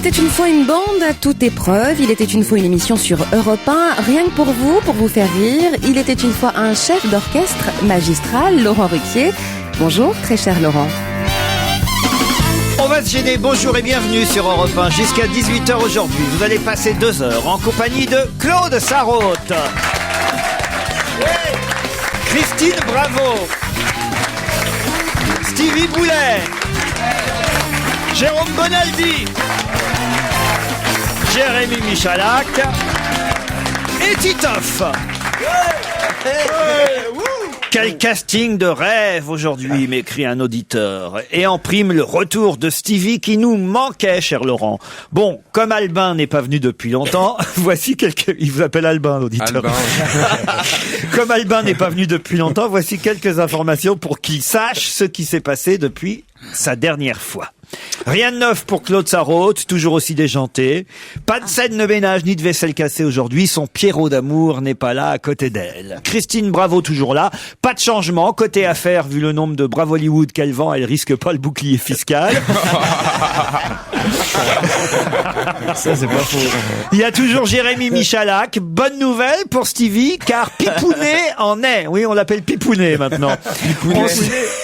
était une fois une bande à toute épreuve, il était une fois une émission sur Europe 1, rien que pour vous faire rire. Il était une fois un chef d'orchestre magistral, Laurent Ruquier. Bonjour, très cher Laurent. On va se gêner, bonjour et bienvenue sur Europe 1 jusqu'à 18h aujourd'hui. Vous allez passer 2 heures en compagnie de Claude Sarraute, Christine Bravo, Stevie Boulet, Jérôme Bonaldi, Jérémy Michalak et Titoff. Quel casting de rêve aujourd'hui, m'écrit un auditeur. Et en prime, le retour de Stevie qui nous manquait, cher Laurent. Bon, comme Albin n'est pas venu depuis longtemps, voici quelques... Il vous appelle Albin, l'auditeur. Comme Albin n'est pas venu depuis longtemps, voici quelques informations pour qu'il sache ce qui s'est passé depuis sa dernière fois. Rien de neuf pour Claude Sarraute, toujours aussi déjanté. Pas de scène de ménage ni de vaisselle cassée aujourd'hui. Son Pierrot d'amour n'est pas là à côté d'elle. Christine Bravo toujours là. Pas de changement. Côté affaires, vu le nombre de Bravo Hollywood qu'elle vend, elle risque pas le bouclier fiscal. Ça, c'est pas faux. Il y a toujours Jérémy Michalak. Bonne nouvelle pour Stevie, car Pipounet en est. Oui, on l'appelle Pipounet maintenant.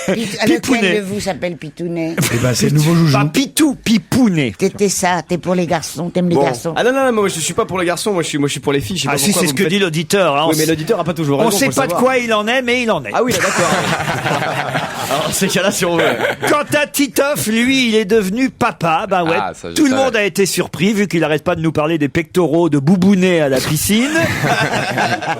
Lequel de vous s'appelle Pitounet? Eh ben, c'est le nouveau joujou. Pas Pitou, Pipounet. T'es ça, t'es pour les garçons, t'aimes les garçons. Ah non, moi je suis pas pour les garçons, moi je suis pour les filles. Je sais Ah pas si, pourquoi c'est vous ce que me dit faites- l'auditeur. Hein. Oui, mais l'auditeur a pas toujours On raison. sait faut pas de savoir. quoi il en est, mais il en est. Ah oui, là, d'accord. Alors, ces cas-là, si on veut. Quant à Titoff, lui, il est devenu papa. Ben ouais, Ah, ça, je tout le savais. monde a été surpris vu qu'il arrête pas de nous parler des pectoraux de Boubounet à la piscine.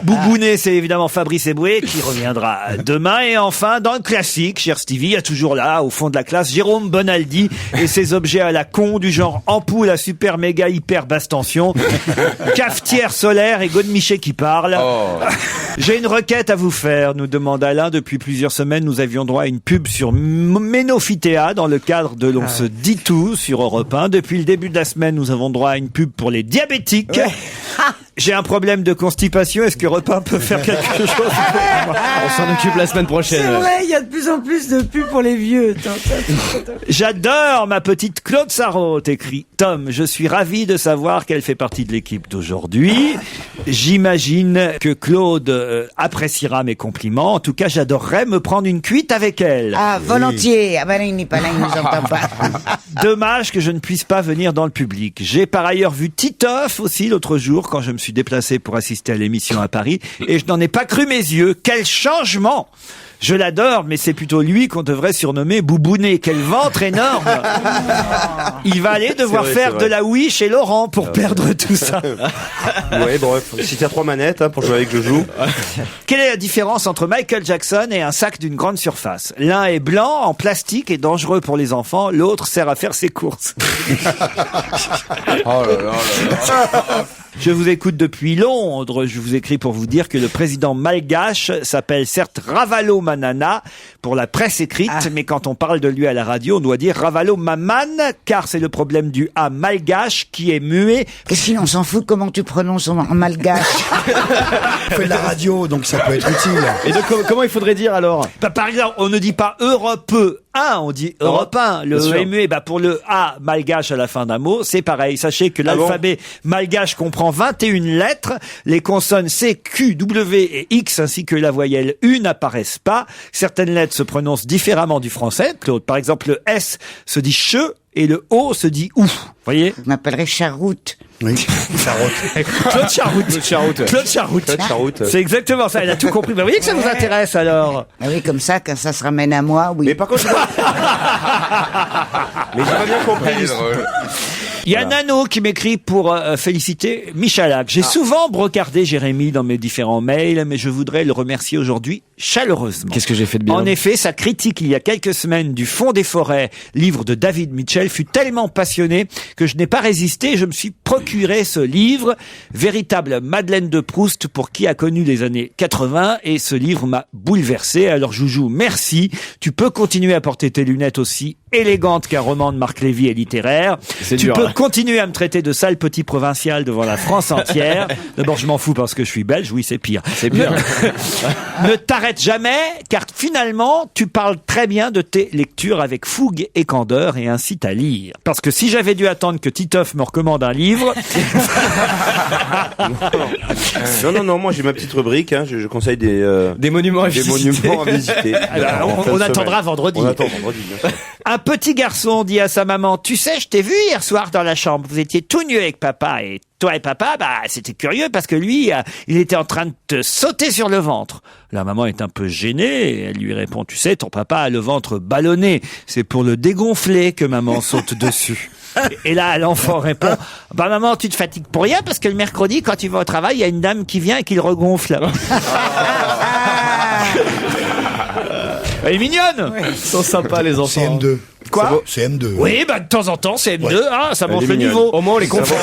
Boubounet, c'est évidemment Fabrice Eboué qui reviendra demain. Et enfin, dans le classique, cher Stevie, il y a toujours là, au fond de la classe, Jérôme Bonaldi et ses objets à la con du genre ampoule à super méga hyper basse tension, cafetière solaire et godemiché qui parle. Oh. J'ai une requête à vous faire, nous demande Alain. Depuis plusieurs semaines, nous avions droit à une pub sur Ménophytéa dans le cadre de l'On se dit tout sur Europe 1. Depuis le début de la semaine, nous avons droit à une pub pour les diabétiques. J'ai un problème de constipation. Est-ce que Europe 1 peut faire quelque chose pour moi? On s'en occupe la semaine prochaine. C'est vrai, il y a de plus en plus de pubs pour les vieux. J'adore ma petite Claude Sarraute, écrit Tom. Je suis ravi de savoir qu'elle fait partie de l'équipe d'aujourd'hui. J'imagine que Claude appréciera mes compliments. En tout cas, j'adorerais me prendre une cuite avec elle. Ah, volontiers. Ah ben là, il n'est pas là, il nous entend pas. Dommage que je ne puisse pas venir dans le public. J'ai par ailleurs vu Titoff aussi l'autre jour quand je me suis déplacé pour assister à l'émission à Paris et je n'en ai pas cru mes yeux. Quel changement! Je l'adore, mais c'est plutôt lui qu'on devrait surnommer Boubounet. Quel ventre énorme! Il va aller devoir faire de la Wii chez Laurent pour perdre tout ça. Ouais, bref. Si t'as 3 manettes, pour jouer avec je joue. Quelle est la différence entre Michael Jackson et un sac d'une grande surface? L'un est blanc, en plastique et dangereux pour les enfants. L'autre sert à faire ses courses. Oh là là là. Je vous écoute depuis Londres. Je vous écris pour vous dire que le président malgache s'appelle certes Ravalo Manana pour la presse écrite, mais quand on parle de lui à la radio, on doit dire Ravalo Maman, car c'est le problème du A malgache qui est muet. Et sinon, on s'en fout comment tu prononces en malgache. On fait de la radio, donc ça peut être utile. Et donc, comment il faudrait dire alors? Bah, par exemple, on ne dit pas Europe 1, on dit Europe 1. Le Bien E sûr. est muet. Bah, pour le A malgache à la fin d'un mot, c'est pareil. Sachez que l'alphabet malgache comprend 21 lettres. Les consonnes C, Q, W et X ainsi que la voyelle U n'apparaissent pas. Certaines lettres se prononcent différemment du français. Claude, par exemple, le S se dit che et le O se dit ou. Voyez? Je m'appellerais Charoute. Oui, Sarraute. Claude Charoute. Claude Charoute. Claude Charoute. Claude Charoute. C'est exactement ça. Elle a tout compris. Bah, vous voyez que ça vous intéresse alors? Ah oui, comme ça, quand ça se ramène à moi, oui. Mais par contre, mais j'ai pas bien compris. C'est drôle. Il y a Nano qui m'écrit pour féliciter Michalak. J'ai souvent brocardé Jérémy dans mes différents mails, mais je voudrais le remercier aujourd'hui chaleureusement. Qu'est-ce que j'ai fait de bien? En effet, sa critique il y a quelques semaines du Fond des forêts, livre de David Mitchell, fut tellement passionnée que je n'ai pas résisté et je me suis procuré ce livre, véritable Madeleine de Proust pour qui a connu les années 80, et ce livre m'a bouleversé. Alors Joujou, merci. Tu peux continuer à porter tes lunettes aussi élégantes qu'un roman de Marc Lévy est littéraire. C'est tu dur, peux hein. continuer à me traiter de sale petit provincial devant la France entière. D'abord, je m'en fous parce que je suis belge. Oui, c'est pire. C'est bien. Ne t'arrête jamais, car finalement, tu parles très bien de tes lectures avec fougue et candeur et incite à lire. Parce que si j'avais dû attendre que Titoff me recommande un livre... Non, moi j'ai ma petite rubrique, hein, je conseille des monuments à des visiter. monuments à visiter. Alors, En fin on de attendra semaine. vendredi. On attend vendredi, bien sûr. Un petit garçon dit à sa maman, tu sais, je t'ai vu hier soir dans la chambre, vous étiez tout nu avec papa, et toi et papa, c'était curieux parce que lui, il était en train de te sauter sur le ventre. La maman est un peu gênée, et elle lui répond, tu sais, ton papa a le ventre ballonné, c'est pour le dégonfler que maman saute dessus. Et là, l'enfant répond, bah maman, tu te fatigues pour rien parce que le mercredi, quand tu vas au travail, il y a une dame qui vient et qui le regonfle. Elle est mignonne. Ils sont sympas, les enfants. C'est M2. Quoi? C'est M2. Oui, de temps en temps, c'est M2, ça monte Elle est le mignonne. niveau. Au moins, on les comprend.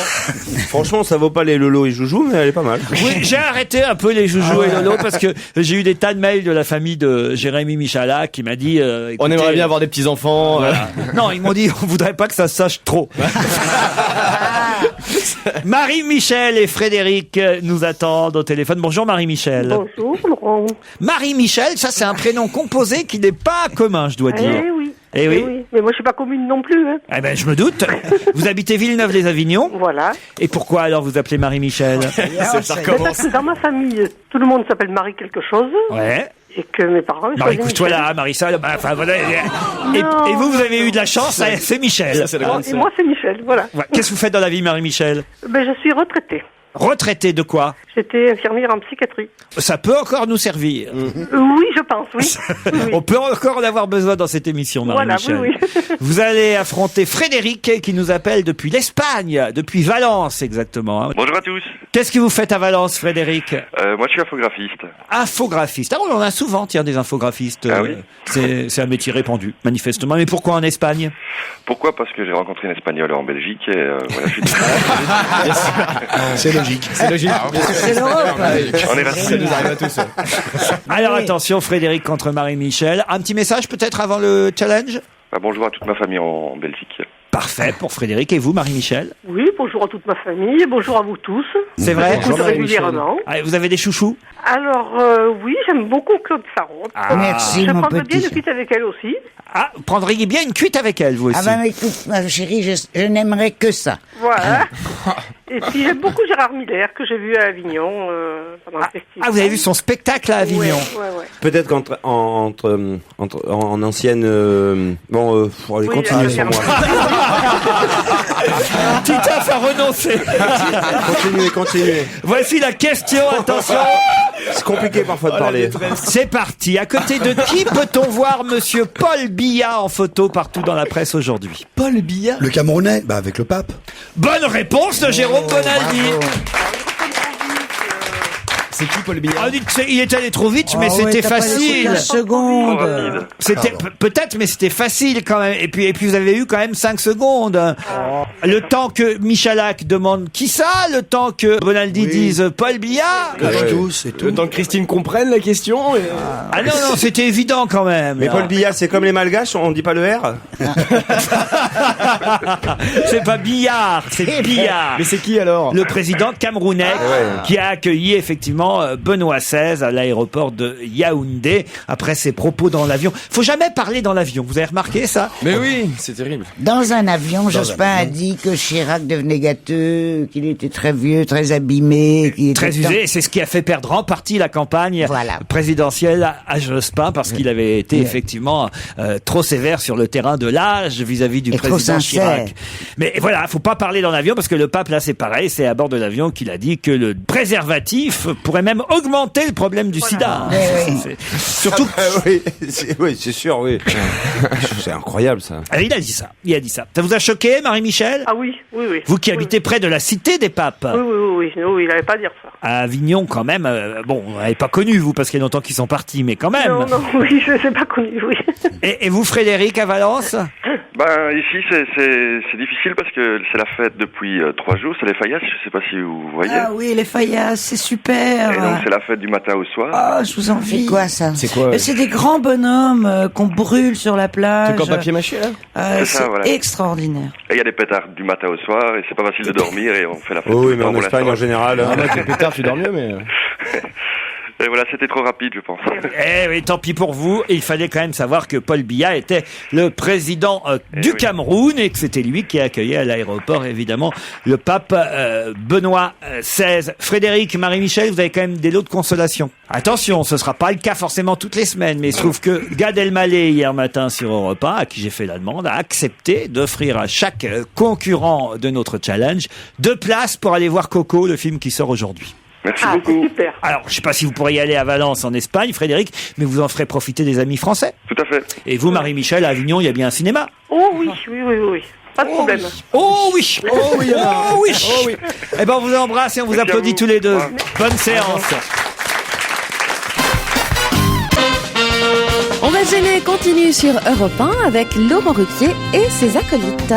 Franchement, ça vaut pas les Lolo et Joujou, mais elle est pas mal. Oui, j'ai arrêté un peu les Joujou et Lolo parce que j'ai eu des tas de mails de la famille de Jérémy Michalak qui m'a dit On écoutez, aimerait bien avoir des petits-enfants. voilà. Non, ils m'ont dit on voudrait pas que ça se sache trop. Marie-Michel et Frédéric nous attendent au téléphone. Bonjour Marie-Michel. Bonjour, Laurent. Marie-Michel, ça c'est un prénom composé qui n'est pas commun, je dois dire. Eh oui. Eh oui. Mais moi, je suis pas commune non plus. Hein. Eh ben, je me doute. Vous habitez Villeneuve-les-Avignon. Voilà. Et pourquoi alors vous appelez Marie-Michel? Ça Mais recommence. parce que dans ma famille, tout le monde s'appelle Marie quelque chose. Ouais. Et que mes parents... Marie, couche-toi là, Marisol. Bah, enfin, voilà. Et vous avez eu de la chance, c'est Michel. Ça, c'est la grande Et sœur. moi, c'est Michel, voilà. Ouais. Qu'est-ce que vous faites dans la vie, Marie-Michel? Ben, je suis retraitée. Retraité de quoi? J'étais infirmière en psychiatrie. Ça peut encore nous servir. Oui, je pense, oui. Oui. On peut encore en avoir besoin dans cette émission, Voilà, Marie-Michel. oui, oui. Vous allez affronter Frédéric qui nous appelle depuis l'Espagne, depuis Valence exactement. hein. Bonjour à tous. Qu'est-ce que vous faites à Valence, Frédéric? Moi, je suis infographiste. Infographiste. Ah, on en a souvent, tiens, des infographistes. Ah oui. C'est un métier répandu, manifestement. Mais pourquoi en Espagne? Pourquoi? Parce que j'ai rencontré une Espagnole en Belgique et voilà, je suis... C'est logique. C'est logique. C'est l'Europe. On est restés. Ça nous arrive à tous. Alors attention, Frédéric contre Marie-Michel. Un petit message peut-être avant le challenge? Bonjour à toute ma famille en Belgique. Parfait pour Frédéric. Et vous, Marie-Michel? Oui, bonjour à toute ma famille, bonjour à vous tous. C'est vrai? J'écoute régulièrement. Ah, vous avez des chouchous? Alors, oui, j'aime beaucoup Claude Sarraute. Merci, Je mon prendrais bien petit. une cuite avec elle aussi. Ah, vous prendriez bien une cuite avec elle, vous aussi? Ah ben écoute, ma chérie, je n'aimerais que ça. Voilà. Et puis j'aime beaucoup Gérard Miller, que j'ai vu à Avignon pendant le festival. Ah, vous avez vu son spectacle à Avignon? Ouais. Peut-être en ancienne. Allez, Oui, continuez sans moi. Titoff a renoncé. Continuez. Voici la question, attention. C'est compliqué parfois de parler. C'est parti. À côté de qui peut-on voir monsieur Paul Biya en photo partout dans la presse aujourd'hui? Paul Biya. Le Camerounais, avec le pape. Bonne réponse de Jérôme Bonaldi. C'est qui Paul Biya? Ah, dites, il est allé trop vite, mais Oh, ouais, c'était t'as pas laissé facile. 15 secondes. Rapide. C'était peut-être, mais c'était facile quand même. Et puis vous avez eu quand même 5 secondes. Le temps que Michalak demande qui ça, le temps que Bonaldi dise Paul Biya. Tous et tout. Le temps que Christine comprenne la question. Et... Ah non, c'était évident quand même. Mais Paul Biya, c'est comme les Malgaches, on dit pas le R. C'est pas Billard, c'est Billard. Mais c'est qui alors? Le président camerounais qui a accueilli effectivement Benoît XVI à l'aéroport de Yaoundé après ses propos dans l'avion. Faut jamais parler dans l'avion, vous avez remarqué ça? Mais oui, c'est terrible. Dans un avion, Jospin a dit que Chirac devenait gâteux, qu'il était très vieux, très abîmé, qu'il était Très usé, et c'est ce qui a fait perdre en partie la campagne Voilà. présidentielle à Jospin parce qu'il avait été effectivement trop sévère sur le terrain de l'âge vis-à-vis du Et trop président sincère. Chirac. Mais voilà, faut pas parler dans l'avion parce que le pape là c'est pareil, c'est à bord de l'avion qu'il a dit que le préservatif pourrait même augmenter le problème du sida. Surtout Oui, c'est sûr, oui. C'est incroyable ça. Ah, il a dit ça. Ça vous a choqué, Marie-Michel? Ah oui. Vous qui habitez près de la cité des papes. Oui, il n'allait pas dire ça. À Avignon, quand même. Bon, vous n'avez pas connu, vous, parce qu'il y a longtemps qu'ils sont partis, mais quand même. Non, oui, je ne sais pas connu, oui. Et vous, Frédéric, à Valence? Ben ici c'est difficile parce que c'est la fête depuis 3 jours, c'est les faïasses, je sais pas si vous voyez. Ah oui, les faïasses, c'est super. Et donc c'est la fête du matin au soir. Ah, je vous envie. C'est quoi ça? C'est quoi? C'est des grands bonhommes qu'on brûle sur la plage. Truc en papier mâché, là? C'est ça, C'est voilà. extraordinaire. Et il y a des pétards du matin au soir et c'est pas facile de dormir et on fait la fête. Oh tout oui, le mais temps en pour Espagne, en l'instant. général. Ah, avec les pétards, tu dors mieux, mais. Et voilà, c'était trop rapide, je pense. Eh oui, tant pis pour vous. Il fallait quand même savoir que Paul Biya était le président du oui. Cameroun et que c'était lui qui accueillait à l'aéroport, évidemment, le pape Benoît XVI. Frédéric, Marie-Michel, vous avez quand même des lots de consolation. Attention, ce sera pas le cas forcément toutes les semaines, mais il se trouve que Gad Elmaleh, hier matin sur Europe 1, à qui j'ai fait la demande, a accepté d'offrir à chaque concurrent de notre challenge 2 places pour aller voir Coco, le film qui sort aujourd'hui. Merci Ah, beaucoup. c'est super. Alors, je sais pas si vous pourriez y aller à Valence en Espagne, Frédéric, mais vous en ferez profiter des amis français. Tout à fait. Et vous, Marie-Michel, à Avignon, il y a bien un cinéma. Oh oui, oui, oui, oui. Pas de problème. Oh oui, oh oui, oh oui, oh oui. Eh ben, on vous embrasse et on vous Merci à applaudit vous. tous les deux. Ouais. Bonne séance. On va gêner continue sur Europe 1 avec Laurent Ruquier et ses acolytes.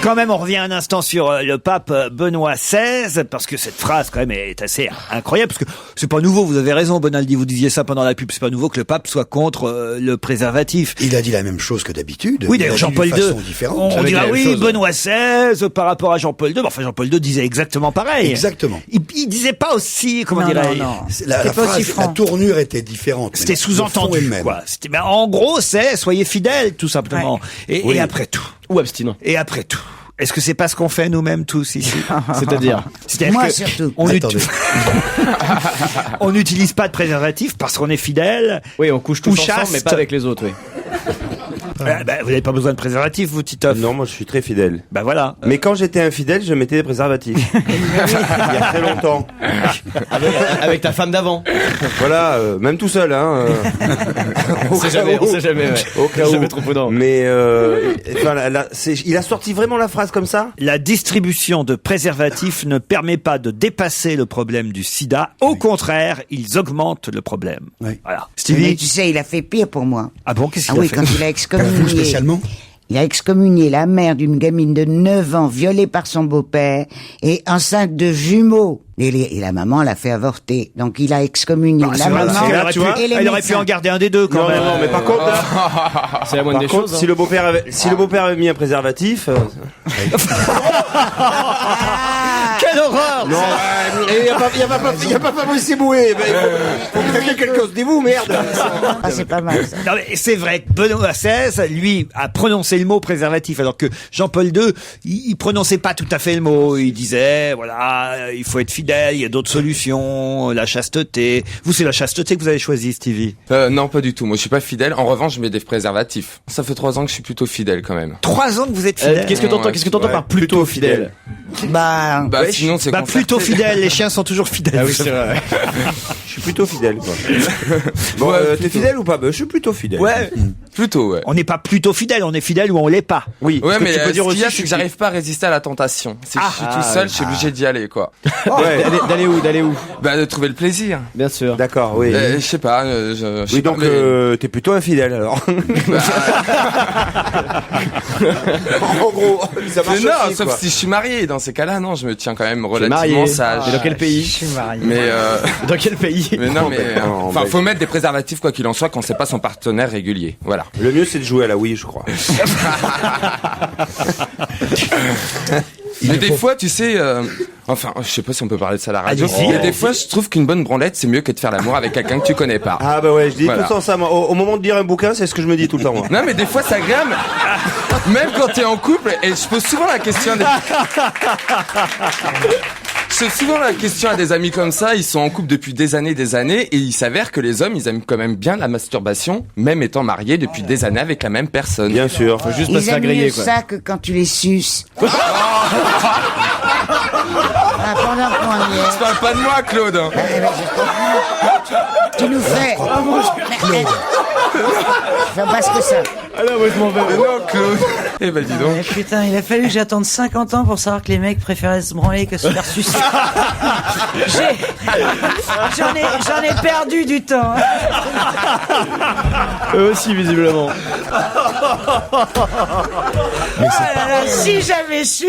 Quand même, on revient un instant sur le pape Benoît XVI, parce que cette phrase, quand même, est assez incroyable, parce que c'est pas nouveau, vous avez raison, Bonaldi, vous disiez ça pendant la pub, c'est pas nouveau que le pape soit contre le préservatif. Il a dit la même chose que d'habitude. Oui, Il a d'ailleurs, dit Jean-Paul d'une II, façon différente. on Avec dira la même oui, chose. Benoît XVI par rapport à Jean-Paul II. Bon, enfin, Jean-Paul II disait exactement pareil. Exactement. Il disait pas aussi, comment Non, dirais-je, non. La C'est pas aussi phrase, franc. la tournure était différente. c'était mais le fond est sous-entendu, le même. quoi. C'était, ben, en gros, c'est soyez fidèles, tout simplement. Et, Oui. et après tout. Ou abstinent. Et après tout. Est-ce que c'est pas ce qu'on fait nous-mêmes tous ici? C'est-à-dire. C'est-à-dire Moi que surtout. on Attendez. on n'utilise pas de préservatif parce qu'on est fidèle. Oui, on couche Ou tous ensemble, mais chaste. pas avec les autres, oui. Vous n'avez pas besoin de préservatif, vous, Titoff? Non, moi je suis très fidèle. Ben voilà. Mais quand j'étais infidèle, je mettais des préservatifs. Il y a très longtemps. Avec ta femme d'avant. Voilà, même tout seul, hein. On sait jamais, ouais. Au cas où. Jamais trop prudent. Mais enfin, il a sorti vraiment la phrase comme ça. La distribution de préservatifs ne permet pas de dépasser le problème du sida. Au contraire, ils augmentent le problème. Oui. Voilà. Mais Stevie? tu sais, il a fait pire pour moi. Ah bon, qu'est-ce Ah qu'il oui, a fait? quand il a Vous excommunié. spécialement? Il a excommunié la mère d'une gamine de 9 ans violée par son beau-père et enceinte de jumeaux. Et la maman l'a fait avorter. Donc il a excommunié Ah, la c'est vrai, maman parce qu'elle aurait tu pu- vois, et les elle aurait pu médecins. en garder un des deux quand Non, même. non, mais par contre, C'est la moindre par des contre, choses. si le beau-père avait mis un préservatif, Quelle horreur! non, il y a pas Fabrice Eboué, il faut prévenir quelque chose de vous, merde. Ah, c'est pas mal ça. Non, mais c'est vrai que Benoît XVI, lui, a prononcé le mot préservatif, alors que Jean-Paul II, il prononçait pas tout à fait le mot. Il disait, voilà, il faut être fidèle, il y a d'autres solutions, la chasteté. Vous, c'est la chasteté que vous avez choisi, Stevie. Non, pas du tout. Moi, je suis pas fidèle. En revanche, je mets des préservatifs. Ça fait 3 ans que je suis plutôt fidèle quand même. 3 ans que vous êtes fidèle. Qu'est-ce que t'entends par plutôt fidèle? Bah, Bah, sinon, c'est Bah, concerté. plutôt fidèle, les chiens sont toujours fidèles. Ah oui, c'est vrai. Je suis plutôt fidèle, quoi. Bon, Ouais, t'es plutôt. fidèle ou pas? Je suis plutôt fidèle. Ouais. Plutôt, ouais. On n'est pas plutôt fidèle, on est fidèle ou on l'est pas. Oui. Ouais, ce que mais tu peux dire ce qu'il y aussi, a, c'est que j'arrive pas à résister à la tentation. Si je suis tout seul, je suis obligé d'y aller, quoi. Ouais. D'aller où? Bah, de trouver le plaisir. Bien sûr. D'accord, oui. Je sais pas, je sais Oui, pas, donc mais- t'es plutôt infidèle alors. En gros, ça Mais marche non, aussi, sauf quoi. si je suis marié. Dans ces cas-là, non, je me tiens quand même T'es relativement marié. sage. Et dans quel pays? Mais Dans quel pays? mais non, mais En enfin, Belgique. faut mettre des préservatifs quoi qu'il en soit quand c'est pas son partenaire régulier. Voilà. Le mieux c'est de jouer à la Wii, je crois. Mais des fois, tu sais, enfin, je sais pas si on peut parler de ça à la radio. Allez-y. Mais des fois, je trouve qu'une bonne branlette, c'est mieux que de faire l'amour avec quelqu'un que tu connais pas. Ah bah ouais, je dis Voilà. tout le temps ça. Moi. Au moment de lire un bouquin, c'est ce que je me dis tout le temps. Moi. Non, mais des fois, c'est agréable. Même quand t'es en couple, et je pose souvent la question à des... Je pose souvent la question à des amis comme ça, ils sont en couple depuis des années, et il s'avère que les hommes, ils aiment quand même bien la masturbation, même étant mariés depuis des années avec la même personne. Bien sûr. Faut juste pas se ils faire aiment griller, mieux quoi. ça que quand tu les suces. Ah, pendant qu'on y est. Tu parles pas de moi, Claude. Eh ben, je comprends. Tu nous fais... Fais parce que ça... Alors, moi, je m'en vais. Mais non, Claude. Eh ben, dis donc. Mais putain, il a fallu que j'attende 50 ans pour savoir que les mecs préféraient se branler que se faire sucer. J'en ai perdu du temps. Eux aussi, visiblement. Si j'avais su.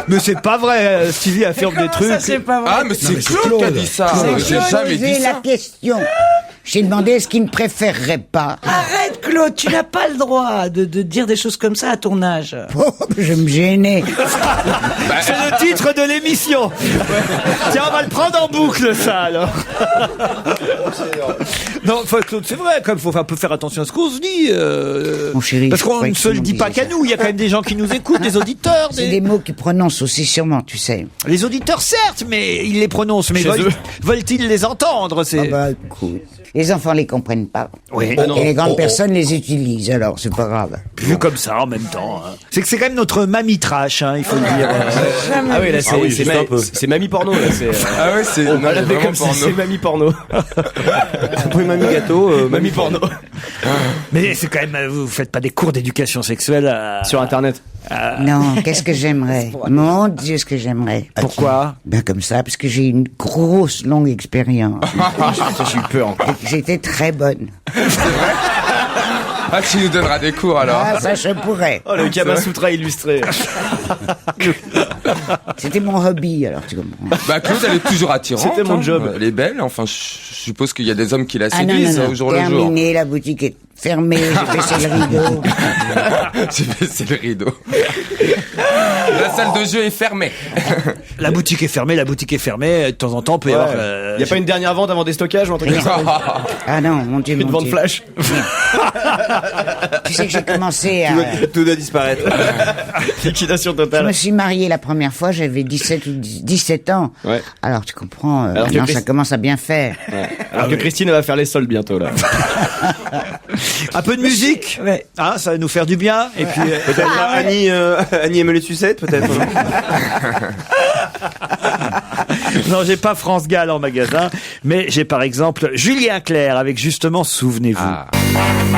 Mais c'est pas vrai, Stevie affirme des trucs. Ça, c'est pas vrai. Ah, mais c'est Claude qui a dit ça. J'ai jamais dit la ça. question. J'ai demandé est-ce qu'il ne préférerait pas. Arrête, Claude, tu n'as pas le droit de dire des choses comme ça à ton âge. Oh, je me gênais. C'est le titre de l'émission. Tiens, on va le prendre en boucle, ça, alors. Non, Claude, c'est vrai, comme faut un peu faire attention à ce qu'on se dit. Mon chéri, parce je qu'on croyais ne que se tu le dit m'en pas disais qu'à ça. nous. Il y a quand même des gens qui nous écoutent, des auditeurs. C'est des mots qu'ils prononcent aussi sûrement, tu sais. Les auditeurs, certes, mais ils les prononcent. Mais veulent-ils les entendre? Ah bah, écoute, les enfants les comprennent pas. Oui. Et les grandes personnes les utilisent, alors c'est pas grave. Vu comme ça, en même temps. Hein. C'est que c'est quand même notre mamie trash, hein, il faut le dire. Ah oui, là, c'est mamie porno, là. Ah ouais, c'est On va l'appeler comme ça, c'est mamie porno. Oui, mamie gâteau, mamie porno. Mais c'est quand même, vous faites pas des cours d'éducation sexuelle sur Internet. Non, qu'est-ce que j'aimerais? Mon Dieu, ce que j'aimerais. Pourquoi? Ben comme ça, parce que j'ai une grosse, longue expérience. J'ai eu peur encore. J'étais très bonne. Ah, tu nous donneras des cours alors. Ah, ça je pourrais. Oh, le Kama Sutra illustré. C'était mon hobby, alors tu comprends. Bah, Claude, elle est toujours attirante. C'était mon job. Elle est belle. Enfin, je suppose qu'il y a des hommes qui la Ah non, séduisent non, non. au jour le jour. Terminé, la boutique est fermée, j'ai baissé le rideau. J'ai baissé le rideau. La salle de jeu est fermée. La boutique est fermée, De temps en temps, on peut y avoir... Y a pas une dernière vente avant déstockage ou un truc comme ça? Ah non, mon Dieu, Une mon vente Dieu. flash. Tu sais que j'ai commencé à... Tout doit disparaître. Liquidation Je totale. me suis mariée la première fois, j'avais 17 ans. Ouais. Alors tu comprends, Alors que maintenant ça Christ- commence à bien faire. Alors que Christine elle va faire les soldes bientôt, là. Un peu de musique, Ouais. hein, ça va nous faire du bien. Et puis, Peut-être Annie aime les sucettes, peut-être. non, j'ai pas France Gall en magasin, mais j'ai par exemple Julien Clerc avec justement Souvenez-vous.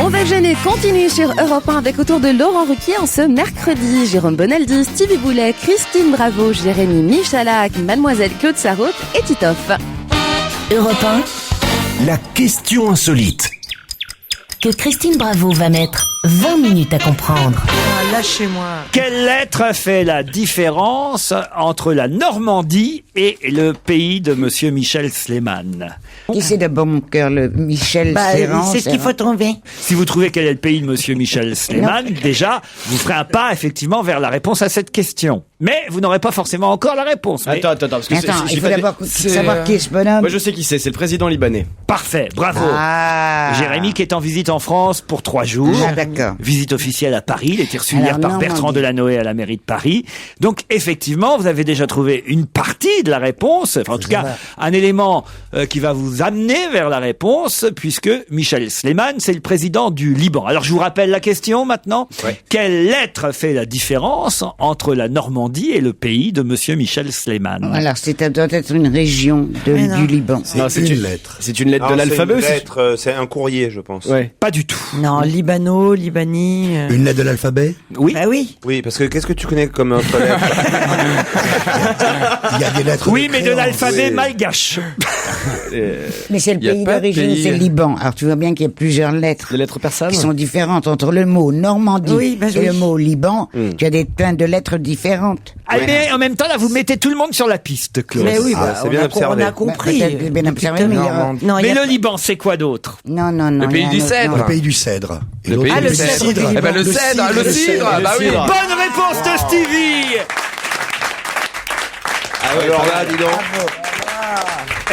On va gêner continue sur Europe 1 avec autour de Laurent Ruquier en ce mercredi. Jérôme Bonaldi, Stevie Boulet, Christine Bravo, Jérémy Michalak, Mademoiselle Claude Sarraute et Titoff. Europe 1, La question insolite. que Christine Bravo va mettre 20 minutes à comprendre. Ah, lâchez-moi. Quelle lettre fait la différence entre la Normandie et le pays de Monsieur Michel Sleiman? Qui c'est d'abord mon cœur, le Michel Serran? C'est ce qu'il faut trouver. Si vous trouvez quel est le pays de Monsieur Michel Sleiman, déjà, vous ferez un pas effectivement vers la réponse à cette question. Mais vous n'aurez pas forcément encore la réponse. Mais Attends, parce que Attends, j'ai il faut pas d'abord des- savoir qui est ce bonhomme. Moi, je sais qui c'est le président libanais. parfait, bravo. Ah. Jérémy qui est en visite en France pour 3 jours. Ah, d'accord. Visite officielle à Paris. Il a été reçu Alors, hier par Normandie. Bertrand Delanoë à la mairie de Paris. Donc, effectivement, vous avez déjà trouvé une partie de la réponse. Enfin, en tout cas, un élément qui va vous amener vers la réponse, puisque Michel Sleiman, c'est le président du Liban. Alors, je vous rappelle la question maintenant. Ouais. Quelle lettre fait la différence entre la Normandie et le pays de Monsieur Michel Sleiman? Alors, ça doit être une région du Liban. Non, C'est une lettre. C'est une lettre de Alors, l'alphabet c'est une aussi. lettre, c'est un courrier, je pense. Ouais. Pas du tout. Non, Libano, Libani. Une lettre de l'alphabet. Oui. Bah oui. Oui, parce que qu'est-ce que tu connais comme autre lettre? Il y a des lettres. Oui, mais de créances. l'alphabet oui. malgache. Mais c'est le Y a pays pas de d'origine, pays. c'est le Liban. Alors, tu vois bien qu'il y a plusieurs lettres Des lettres persanes. qui sont différentes entre le mot Normandie Oui, bah et oui. le mot Liban. Tu as plein de lettres différentes. Ah, mais en même temps, là, vous mettez tout le monde sur la piste, Claude. Mais oui, Ah, bah, c'est bien on observé. a compris. Bah, peut-être bien observé, mais il y a- Normandie. Non, il y Mais a le Liban, c'est quoi d'autre? Non, non, non. Le il y a pays du un autre cèdre. nom. Le pays du cèdre. Et Le l'autre, pays Ah, du le cèdre. cèdre. Eh ben, le cèdre, le cidre. Bah oui. Bonne réponse de Stevie! Alors là, dis donc.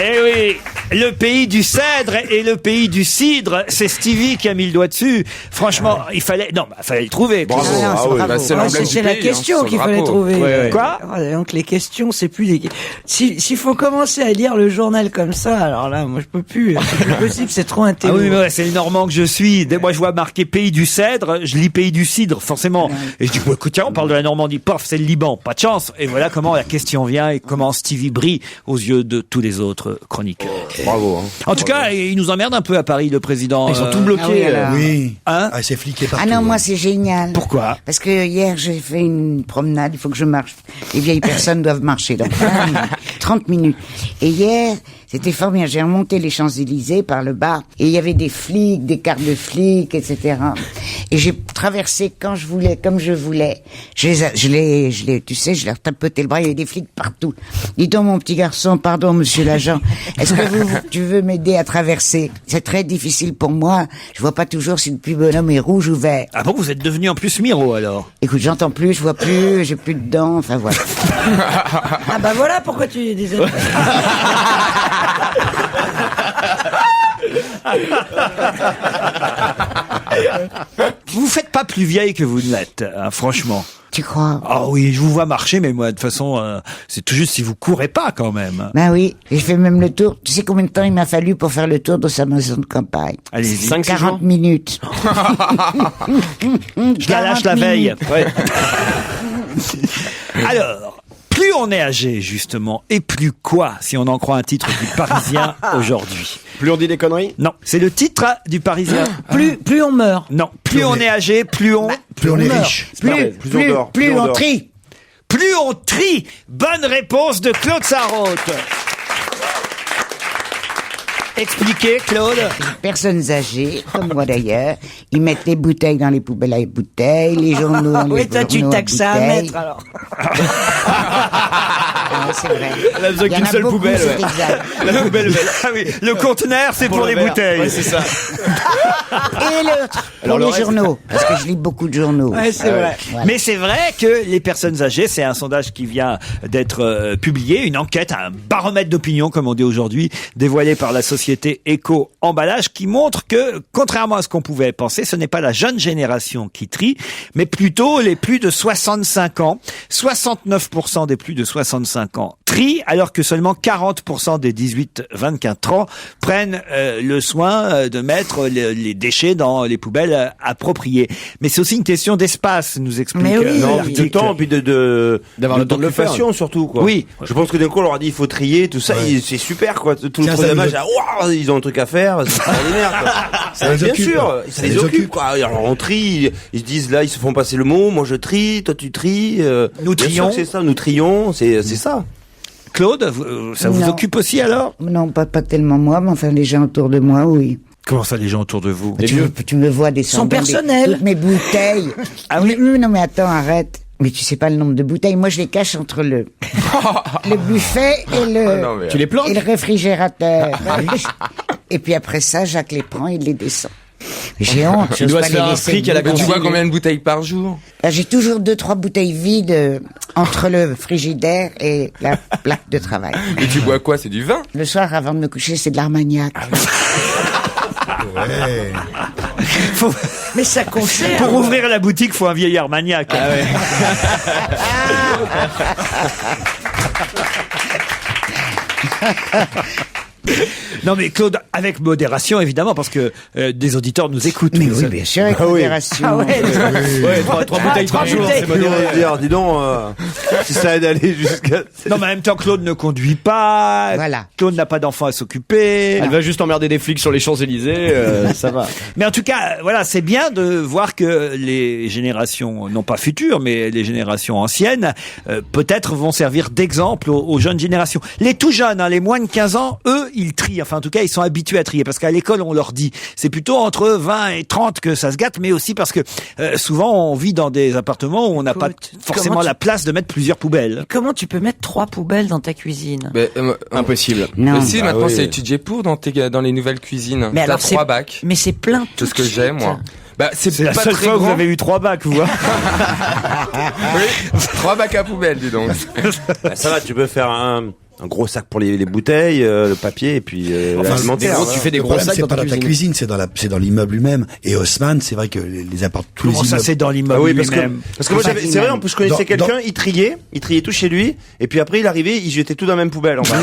Eh oui! Le pays du cèdre et le pays du cidre, c'est Stevie qui a mis le doigt dessus. Franchement, il fallait le trouver. Bravo. Ah, non, Ah c'est oui, bravo. bah, c'est Ah, l'emblème du c'est la pays, question hein, qu'il sur le fallait drapeau. trouver. Ouais, ouais. Quoi? Ah, donc les questions, c'est plus des. S'il faut commencer à lire le journal comme ça, alors là, moi je peux plus. C'est plus possible, c'est trop Ah intelligent. oui, mais ouais, c'est le Normand que je suis. Dès moi, je vois marqué pays du cèdre, je lis pays du cidre, forcément. Et je dis, bah, écoute, tiens, on parle de la Normandie. Pof, c'est le Liban. Pas de chance. Et voilà comment la question vient et comment Stevie brille aux yeux de tous les autres chroniqueurs. Bravo. Hein. En tout cas, il nous emmerde un peu à Paris, le président. Ils sont tout Ah oui, bloqués. alors. Oui. Hein Ah, c'est fliqué partout. Ah non, moi hein. c'est génial. Pourquoi? Parce que hier j'ai fait une promenade, il faut que je marche. Les vieilles personnes doivent marcher, donc 30 minutes. Et hier, c'était fort bien, j'ai remonté les Champs-Élysées par le bas, et il y avait des flics, des cartes de flics, etc. Et j'ai traversé quand je voulais, comme je voulais. Je leur tapotais le bras, il y avait des flics partout. Dis donc mon petit garçon, pardon monsieur l'agent, est-ce que tu veux m'aider à traverser? C'est très difficile pour moi, je vois pas toujours si le petit bonhomme est rouge ou vert. Ah bon, vous êtes devenu en plus Miro alors? Écoute, j'entends plus, je vois plus, j'ai plus de dents, enfin voilà. Ah bah voilà pourquoi tu disais. Vous faites pas plus vieille que vous ne l'êtes, hein, franchement. Tu crois? Ah oui, je vous vois marcher, mais moi, de toute façon, c'est tout juste si vous courez pas quand même. Ben oui, j'ai fait même le tour. Tu sais combien de temps il m'a fallu pour faire le tour de sa maison de campagne? Allez-y. 40 minutes. Je la lâche la veille. Ouais. Alors, plus on est âgé, justement, et plus quoi, si on en croit un titre du Parisien aujourd'hui? Plus on dit des conneries? Non, c'est le titre du Parisien. Plus on meurt. Non, plus on est âgé, plus on... Plus on est meurt. riche. Plus on trie. Plus on trie. Bonne réponse de Claude Sarraute. Expliquez, Claude. Personnes âgées, comme moi d'ailleurs, ils mettent les bouteilles dans les poubelles à bouteilles, les journaux dans les Oui, toi tu journaux taxes ça à bouteilles. mettre alors. Ah, c'est vrai. Elle a besoin Il y en qu'une a seule beaucoup, poubelle. c'est ouais. exact. La poubelle. Ah oui, le conteneur, c'est pour les le verre. bouteilles. Ouais, c'est ça. Et l'autre, Alors, pour le les reste- journaux, parce que je lis beaucoup de journaux. Ouais, c'est vrai. Voilà. Mais c'est vrai que les personnes âgées, c'est un sondage qui vient d'être publié, une enquête, un baromètre d'opinion, comme on dit aujourd'hui, dévoilé par la société Éco Emballage, qui montre que, contrairement à ce qu'on pouvait penser, ce n'est pas la jeune génération qui trie, mais plutôt les plus de 65 ans. 69% des plus de 65 ans trient, alors que seulement 40% des 18-24 ans prennent le soin de mettre les déchets dans les poubelles appropriées. Mais c'est aussi une question d'espace, nous explique Mais oui. Non, l'article. de temps, puis d'avoir le temps de le faire. Surtout, quoi. Oui. Je pense que d'un coup, on leur a dit, il faut trier, tout ça, Ouais. c'est super, quoi. Tout le Tiens, ça troisième nous âge, waouh, ils ont un truc à faire, c'est extraordinaire, quoi. Ça les bien occupe. sûr, ça les occupe, quoi. Alors, on trie, ils se disent, là, ils se font passer le mot, moi je trie, toi tu tries, Nous bien sûr trions. que c'est ça, nous trions, c'est ça. Claude, ça vous Non. occupe aussi alors? Non, pas tellement moi, mais enfin les gens autour de moi, oui. Comment ça, les gens autour de vous? Tu me vois descendre personnel. toutes mes bouteilles. Ah oui? Non, mais attends, arrête. Mais tu sais pas le nombre de bouteilles. Moi, je les cache entre le buffet et non, mais- Tu les planques? et le réfrigérateur. Et puis après ça, Jacques les prend et les descend. J'ai honte. Il j'ose doit pas se les faire un laisser fric à la debout. Tu vois Continue. combien de bouteilles par jour? Là, j'ai toujours 2-3 bouteilles vides entre le frigidaire et la plaque de travail. Et tu bois quoi? C'est du vin? Le soir, avant de me coucher, c'est de l'Armagnac. Ouais. Mais ça conserve. Pour ouvrir la boutique, faut un vieillard maniaque. Non mais Claude, avec modération évidemment, parce que des auditeurs nous écoutent. Mais Vous oui, savez. bien sûr, avec Ah oui. modération. Ah ouais. Ouais, 3 bouteilles par jour, bouteilles. c'est modéré. Dire, dis donc, si ça aide à aller jusqu'à... Non mais en même temps, Claude ne conduit pas. Voilà. Claude n'a pas d'enfants à s'occuper. Elle va juste emmerder des flics sur les Champs-Élysées, ça va. Mais en tout cas, voilà, c'est bien de voir que les générations, non pas futures, mais les générations anciennes, peut-être vont servir d'exemple aux jeunes générations. Les tout jeunes, hein, les moins de 15 ans, eux, ils trient. Enfin, en tout cas, ils sont habitués à trier. Parce qu'à l'école, on leur dit, c'est plutôt entre 20 et 30 que ça se gâte, mais aussi parce que souvent, on vit dans des appartements où on n'a pas Écoute, forcément comment tu- la place de mettre plusieurs poubelles. Comment tu peux mettre 3 poubelles dans ta cuisine? Impossible. Non. Mais si, Bah maintenant oui. c'est étudié pour dans les nouvelles cuisines. Mais T'as alors, 3 bacs. Mais c'est plein C'est ce que j'ai, moi. Bah, C'est la pas seule très fois que vous grand. avez eu 3 bacs, vous. Hein. Oui, 3 bacs à poubelle, dis donc. Bah, ça va, tu peux faire un gros sac pour les bouteilles, le papier et puis l'alimentaire. tu fais des gros sacs c'est pas dans ta cuisine, c'est dans l'immeuble lui-même. Et Haussmann, c'est vrai que les appartements, tous les Comment ça, immeubles. c'est dans l'immeuble Ah oui, parce que lui-même? moi c'est vrai, en plus je connaissais Dans- quelqu'un, il triait tout chez lui, et puis après il arrivait, il jetait tout dans la même poubelle en bas.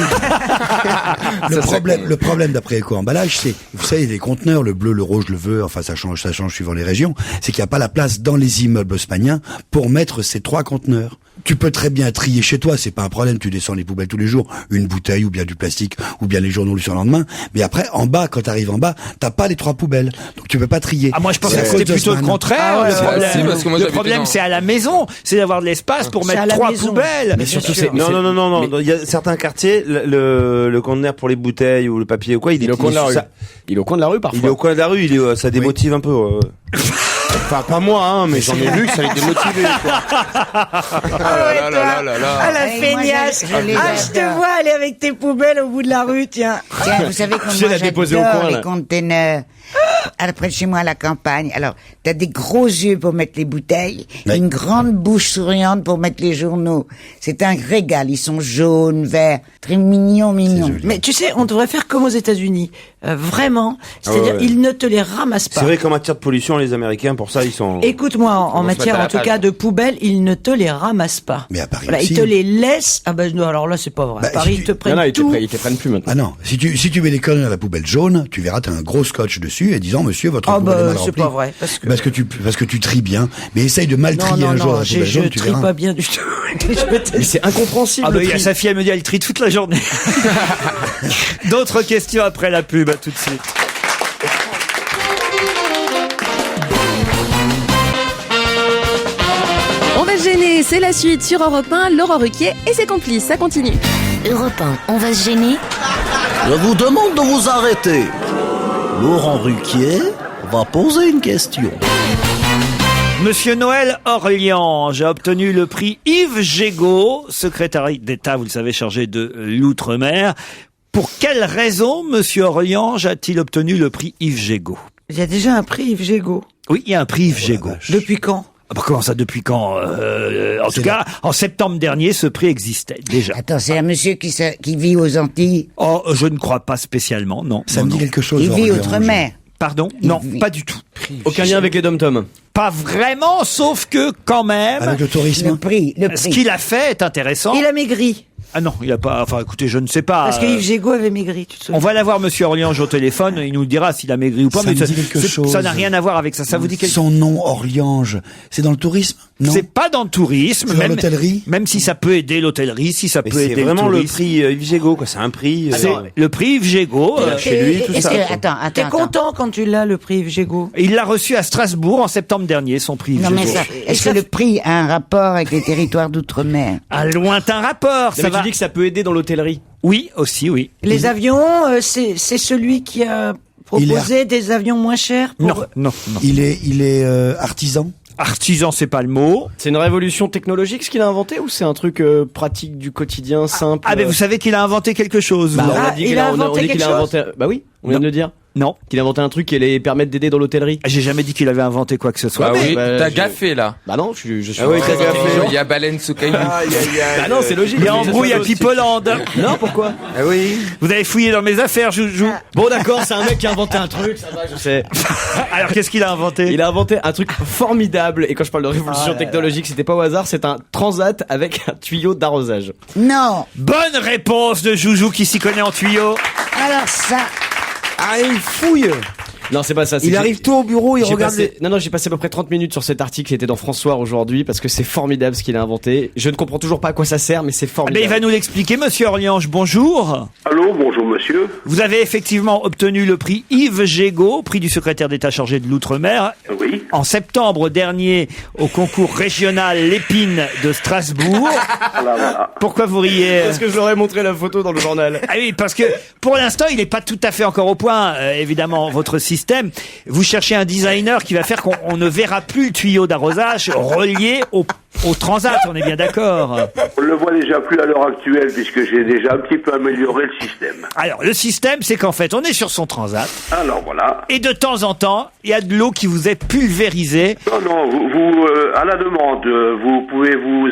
Le problème d'après Éco-Emballage, c'est, vous savez, les conteneurs, le bleu, le rouge, le vert, enfin ça change suivant les régions, c'est qu'il n'y a pas la place dans les immeubles haussmanniens pour mettre ces 3 conteneurs. tu peux très bien trier chez toi, c'est pas un problème, tu descends les poubelles tous les jours, une bouteille ou bien du plastique ou bien les journaux du surlendemain, mais après en bas, quand t'arrives en bas, t'as pas les 3 poubelles, donc tu peux pas trier. Ah, moi je pensais que c'était plutôt le contraire. Le problème c'est à la maison, c'est d'avoir de l'espace pour mettre 3 poubelles. Mais surtout non, il y a certains quartiers, le conteneur pour les bouteilles ou le papier ou quoi, il est au coin de la rue. Il est au coin de la rue parfois. Il est au coin de la rue, ça démotive un peu. Enfin, pas moi, hein, mais j'en ai vu que ça les démotivait, quoi. Ah, la feignasse. Je te vois aller avec tes poubelles au bout de la rue, tiens. Tiens, vous savez comment moi j'adore les containers. Après chez moi à la campagne. Alors, t'as des gros yeux pour mettre les bouteilles, une grande bouche souriante pour mettre les journaux. C'est un régal. Ils sont jaunes, verts, très mignons. Mais tu sais, on devrait faire comme aux États-Unis. Vraiment. C'est-à-dire, ils ne te les ramassent pas. C'est vrai qu'en matière de pollution, les Américains, pour ça, ils sont... Écoute-moi, en matière, en tout cas, de poubelles, ils ne te les ramassent pas. Mais à Paris voilà, aussi. ils te les laissent. Ah ben, non, alors là, c'est pas vrai. À Paris, ils te prennent tout. Ils te prennent plus maintenant. Ah non, si tu mets les conneries dans la poubelle jaune, tu verras, t'as un gros scotch dessus et disant, monsieur, votre poubelle est mal remplie. C'est pas vrai. Parce que tu tries bien. Mais essaye de mal trier un jour la poubelle jaune, tu verras. Je trie pas bien du tout. Mais c'est incompréhensible. Ah bah, il y a sa fille, elle me dit, elle trie toute la journée. D'autres questions après la pub, à tout de suite. On va se gêner, c'est la suite sur Europe 1, Laurent Ruquier et ses complices, ça continue. Europe 1, on va se gêner. Je vous demande de vous arrêter. Laurent Ruquier va poser une question. Monsieur Noël Orliange a obtenu le prix Yves Gégaud, secrétaire d'État, vous le savez, chargé de l'Outre-mer. Pour quelle raison Monsieur Orliange a-t-il obtenu le prix Yves Gégaud? Il y a déjà un prix Yves Gégaud. Oui, il y a un prix Yves Gégaud. Depuis quand? Ah bah comment ça, depuis quand? En tout cas, en septembre dernier, ce prix existait déjà. Attends, c'est un monsieur qui vit aux Antilles? Oh, je ne crois pas spécialement, non. Ça me dit quelque chose. Il vit outre-mer. Pardon? Non, pas du tout. Aucun lien avec les dom-toms. Pas vraiment, sauf que quand même... Avec le tourisme. Le prix. Ce qu'il a fait est intéressant. Il a maigri. Ah non, il a pas... Enfin, écoutez, je ne sais pas. Parce que Yves Gégaud avait maigri, tu te souviens. On va l'avoir, monsieur Orliange, au téléphone. Il nous dira s'il a maigri ou pas. Ça me dit quelque chose. Ça n'a rien à voir avec ça. Ça vous dit quelque chose? Son nom, Orliange, c'est dans le tourisme? Non. C'est pas dans le tourisme. C'est dans l'hôtellerie? Même si ça peut aider l'hôtellerie, si ça peut aider le tourisme. C'est vraiment le prix Yves Gégaud, quoi. C'est un prix... C'est le prix Yves Gégaud. Chez lui, tout ça. Attends. T'es content quand tu l'as, le prix Yves Gégaud? Il l'a reçu à Strasbourg en septembre dernier, son prix Yves Non, mais Gégaud. est-ce que le prix a un rapport avec les territoires d'outre-mer? Un lointain rapport. Mais tu dis que ça peut aider dans l'hôtellerie. Oui, aussi, oui. Les avions, c'est celui qui a proposé des avions moins chers pour... Non. Il est artisan? Artisan, c'est pas le mot. C'est une révolution technologique ce qu'il a inventé ou c'est un truc pratique du quotidien simple? Ah, mais vous savez qu'il a inventé quelque chose. Bah, vous. on a dit qu'il a inventé. Bah oui, on vient de le dire. Non. Qu'il a inventé un truc qui allait permettre d'aider dans l'hôtellerie. J'ai jamais dit qu'il avait inventé quoi que ce soit. Bah oui, bah, t'as gaffé là. Bah non, je suis. Ah oui, t'as gaffé. Il y a baleine sous caillou. Bah non, c'est logique. Il y a embrouille à Pipoland. Non, pourquoi? Ah oui. Vous avez fouillé dans mes affaires, Joujou. Bon d'accord, c'est un mec qui a inventé un truc, ça va, je sais. Alors qu'est-ce qu'il a inventé? Il a inventé un truc formidable, et quand je parle de révolution technologique, c'était pas au hasard, c'est un transat avec un tuyau d'arrosage. Non. Bonne réponse de Joujou qui s'y connaît en tuyau. Alors ça... Ah, il fouille. Non, c'est pas ça. Il arrive tôt au bureau, il regarde. Non, j'ai passé à peu près 30 minutes sur cet article qui était dans François aujourd'hui parce que c'est formidable ce qu'il a inventé. Je ne comprends toujours pas à quoi ça sert, mais c'est formidable. Mais il va nous l'expliquer, monsieur Orliange. Bonjour. Allô, bonjour monsieur. Vous avez effectivement obtenu le prix Yves Gégaud, prix du secrétaire d'État chargé de l'Outre-mer. Oui. En septembre dernier, au concours régional Lépine de Strasbourg. Voilà. Pourquoi vous riez? Parce que je leur ai montré la photo dans le journal. Ah oui, parce que pour l'instant, il n'est pas tout à fait encore au point, évidemment, votre système. Vous cherchez un designer qui va faire qu'on ne verra plus le tuyau d'arrosage relié au transat, on est bien d'accord. On le voit déjà plus à l'heure actuelle puisque j'ai déjà un petit peu amélioré le système. Alors, le système, c'est qu'en fait, on est sur son transat. Alors voilà. Et de temps en temps, il y a de l'eau qui vous est pulvérisée. Non, vous à la demande, vous pouvez vous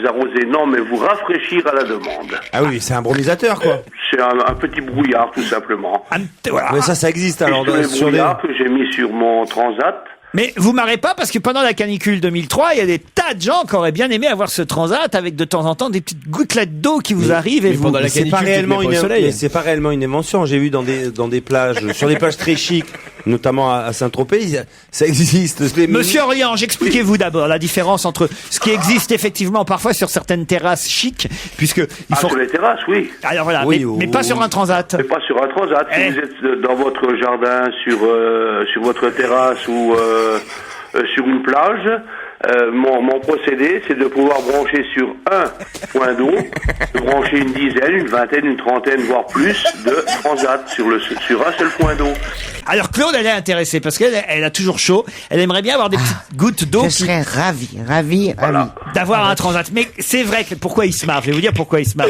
arroser, non, mais vous rafraîchir à la demande. Ah oui, c'est un brumisateur, quoi. C'est un petit brouillard, tout simplement. Voilà. Mais ça existe alors. Et sur les brouillards que j'ai mis sur mon transat. Mais vous marrez pas parce que pendant la canicule 2003, il y a des tas de gens qui auraient bien aimé avoir ce transat avec de temps en temps des petites gouttelettes d'eau qui vous arrivent et vous. Pendant la canicule, c'est pas réellement une invention. J'ai vu dans des plages, sur des plages très chics, notamment à Saint-Tropez, ça existe. Monsieur Orliange, expliquez-vous d'abord la différence entre ce qui existe effectivement parfois sur certaines terrasses chics, puisque il faut... sur les terrasses, oui. Alors voilà, Oui, mais pas sur un transat. Mais pas sur un transat. Si vous êtes dans votre jardin, sur votre terrasse ou sur une plage, mon procédé, c'est de pouvoir brancher sur un point d'eau, de brancher une dizaine, une vingtaine, une trentaine, voire plus de transats sur un seul point d'eau. Alors Claude, elle est intéressée parce qu'elle a toujours chaud. Elle aimerait bien avoir des petites gouttes d'eau. Je serais ravi. D'avoir un transat. Mais c'est vrai que pourquoi il se marre. Je vais vous dire pourquoi il se marre.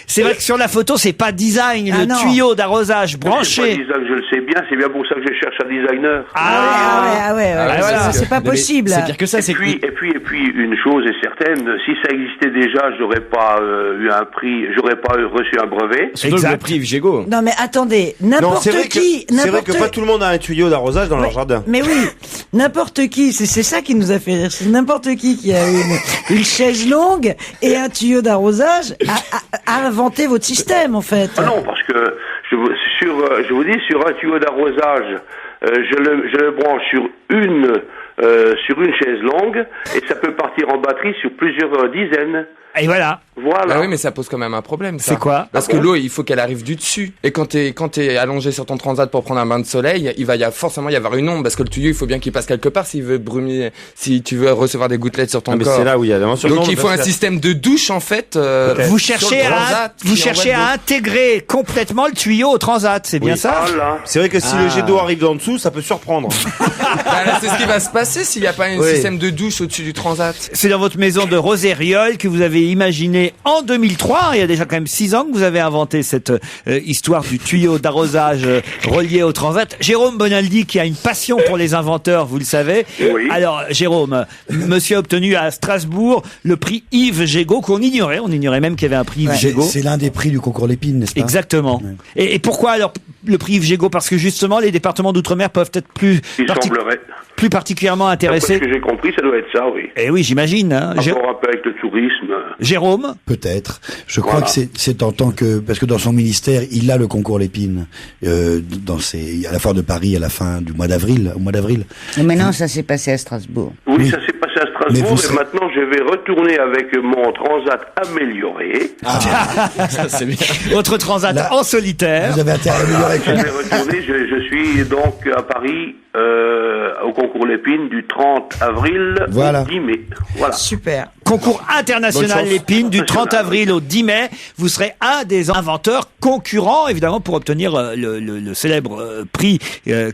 C'est vrai que sur la photo, c'est pas design, le tuyau d'arrosage branché. C'est pas design, je le sais bien. C'est bien pour ça que je cherche un designer. Voilà. C'est pas possible. C'est pire que ça. Et puis, une chose est certaine, si ça existait déjà, j'aurais pas eu un prix, j'aurais pas reçu un brevet. Surtout le prix Yves Gégaud. Non mais attendez, n'importe qui, c'est vrai que pas tout le monde a un tuyau d'arrosage dans leur jardin. Mais oui, n'importe qui, c'est ça qui nous a fait rire, c'est n'importe qui a une chaise longue et un tuyau d'arrosage a inventé votre système en fait. Ah non, parce que je vous dis, sur un tuyau d'arrosage, je le branche sur une chaise longue et ça peut partir en batterie sur plusieurs dizaines. Et voilà. Ah oui, mais ça pose quand même un problème, ça. C'est quoi? Parce que l'eau, il faut qu'elle arrive du dessus. Et quand t'es allongé sur ton transat pour prendre un bain de soleil, il va forcément y avoir une ombre, parce que le tuyau, il faut bien qu'il passe quelque part si tu veux recevoir des gouttelettes sur ton corps. Mais c'est là où il y a vraiment Donc il faut un système de douche, en fait. Vous cherchez à intégrer complètement le tuyau au transat, c'est bien ça? Voilà. C'est vrai que si le jet d'eau arrive en dessous, ça peut surprendre. C'est ce qui va se passer s'il n'y a pas un système de douche au-dessus du transat. C'est dans votre maison de Rosériol que vous avez imaginé en 2003. Il y a déjà quand même 6 ans que vous avez inventé cette histoire du tuyau d'arrosage relié au transat. Jérôme Bonaldi, qui a une passion pour les inventeurs, vous le savez. Oui. Alors, Jérôme, monsieur a obtenu à Strasbourg le prix Yves Gégaud, qu'on ignorait. On ignorait même qu'il y avait un prix Yves Gégaud. C'est l'un des prix du concours Lépine, n'est-ce pas? Exactement. Ouais. Et pourquoi alors le prix Yves Gégaud? Parce que justement, les départements d'outre-mer peuvent être plus particulièrement intéressés. D'après ce que j'ai compris, ça doit être ça, oui. Eh oui, j'imagine. Hein. Rapport un peu avec le tourisme. Jérôme? Peut-être. Je crois que c'est en tant que, parce que dans son ministère, il a le concours Lépine, à la foire de Paris à la fin du mois d'avril, Et maintenant, ça s'est passé à Strasbourg. Oui, ça s'est passé à Strasbourg et maintenant je vais retourner avec mon transat amélioré. Ça c'est bien. Votre transat en solitaire. Vous avez intérêt à améliorer. Je vais retourner, je suis donc à Paris au concours Lépine du 30 avril au 10 mai. Voilà. Super. Concours international Lépine du 30 avril au 10 mai. Vous serez un des inventeurs concurrents, évidemment, pour obtenir le célèbre prix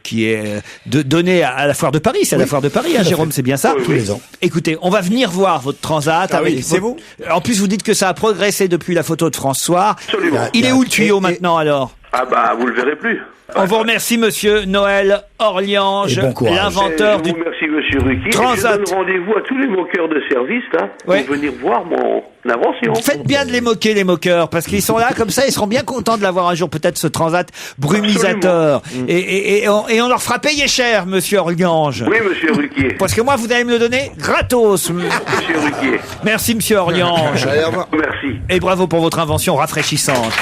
qui est donné à la foire de Paris. C'est à la foire de Paris, hein, Jérôme, c'est bien ça? Tous les ans. Écoutez, on va venir voir votre transat. C'est vous? En plus, vous dites que ça a progressé depuis la photo de François. Absolument. Il est où le tuyau maintenant alors? Ah bah, vous le verrez plus. On vous remercie, monsieur Noël Orliange, Et bon courage. l'inventeur du... Merci, monsieur Ruquier. Transat. Je donne rendez-vous à tous les moqueurs de service, là, pour venir voir mon invention. Faites bien de les moquer, les moqueurs, parce qu'ils sont là comme ça, ils seront bien contents de l'avoir un jour, peut-être ce transat brumisateur. Et on leur fera payer cher, monsieur Orliange. Oui, monsieur Ruquier. Parce que moi, vous allez me le donner gratos. Monsieur Ruquier. Merci, monsieur Orliange. Merci. Et bravo pour votre invention rafraîchissante.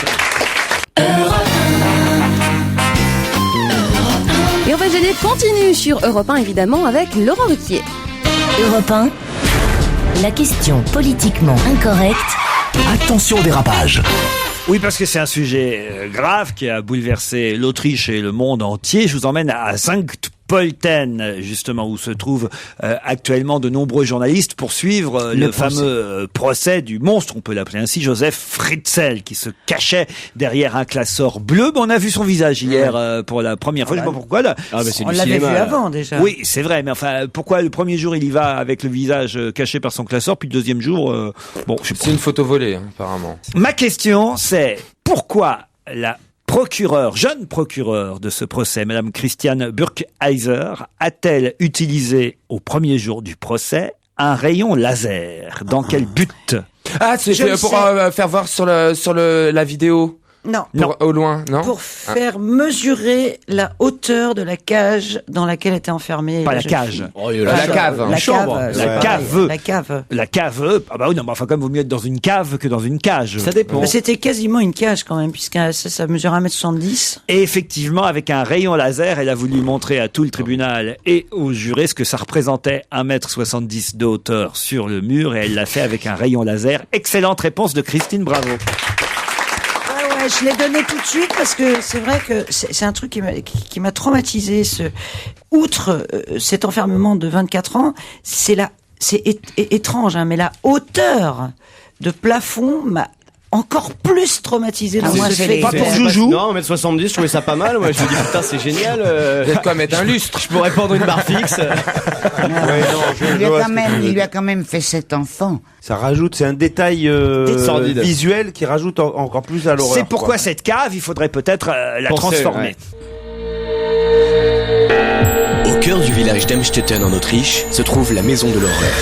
Et on va gêner continue sur Europe 1, évidemment, avec Laurent Ruquier. Europe 1, la question politiquement incorrecte. Attention au dérapage. Oui, parce que c'est un sujet grave qui a bouleversé l'Autriche et le monde entier. Je vous emmène à Sankt Pölten, justement, où se trouvent actuellement de nombreux journalistes pour suivre le fameux procès du monstre, on peut l'appeler ainsi, Joseph Fritzl, qui se cachait derrière un classeur bleu. On a vu son visage hier pour la première fois. Je sais pas pourquoi. Là. On l'avait vu avant déjà. Oui, c'est vrai, mais enfin, pourquoi le premier jour il y va avec le visage caché par son classeur, puis le deuxième jour, c'est une photo volée, hein, apparemment. Ma question, c'est pourquoi la jeune procureure de ce procès, Madame Christiane Burkheiser, a-t-elle utilisé au premier jour du procès un rayon laser? Dans quel but? Ah, c'est pour faire voir sur la vidéo. Non. Au loin, non? Pour faire mesurer la hauteur de la cage dans laquelle était enfermée Pas la jeune cage. fille. La cave. La chambre. cave. La cave. La cave. Ah bah oui, non, mais enfin, quand même, vaut mieux être dans une cave que dans une cage. Ça dépend. Bah, c'était quasiment une cage quand même, puisque ça mesure 1m70. Et effectivement, avec un rayon laser, elle a voulu montrer à tout le tribunal et aux jurés ce que ça représentait 1m70 de hauteur sur le mur, et elle l'a fait avec un rayon laser. Excellente réponse de Christine Bravo. Ouais, je l'ai donné tout de suite parce que c'est vrai que c'est un truc qui m'a traumatisé. Outre cet enfermement de 24 ans, c'est étrange, hein, mais la hauteur de plafond m'a encore plus traumatisé. Ah, moi, c'est pas pour Joujou. Non, 1m70, je trouvais ça pas mal. Moi, je me dis, putain, c'est génial. Vous êtes quoi, mettre un lustre? Je pourrais prendre une barre fixe. Il lui a quand même fait 7 enfants. Ça rajoute, c'est un détail visuel qui rajoute encore plus à l'horreur. C'est pourquoi cette cave, il faudrait peut-être la transformer. Au cœur du village d'Emstetten en Autriche se trouve la maison de l'horreur.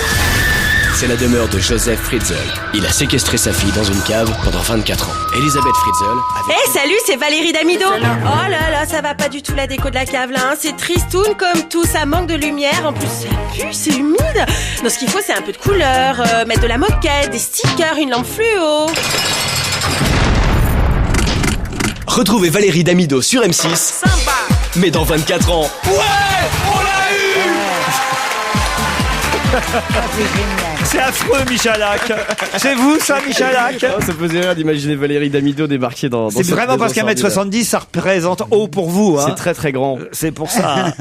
C'est la demeure de Joseph Fritzl. Il a séquestré sa fille dans une cave pendant 24 ans. Elisabeth Fritzl avait... salut, c'est Valérie Damido. Oh là là, ça va pas du tout la déco de la cave là, hein. C'est tristoun comme tout, ça manque de lumière. En plus, ça pue, c'est humide. Donc ce qu'il faut, c'est un peu de couleur, mettre de la moquette, des stickers, une lampe fluo. Retrouvez Valérie Damido sur M6. Sympa. Mais dans 24 ans. Ouais, on l'a eu. C'est affreux, Michalak. C'est vous, ça, Michalak? Ça me faisait rire d'imaginer Valérie Damido débarquer dans c'est vraiment parce qu'un mètre 70, ça représente haut pour vous. Hein. C'est très très grand. C'est pour ça.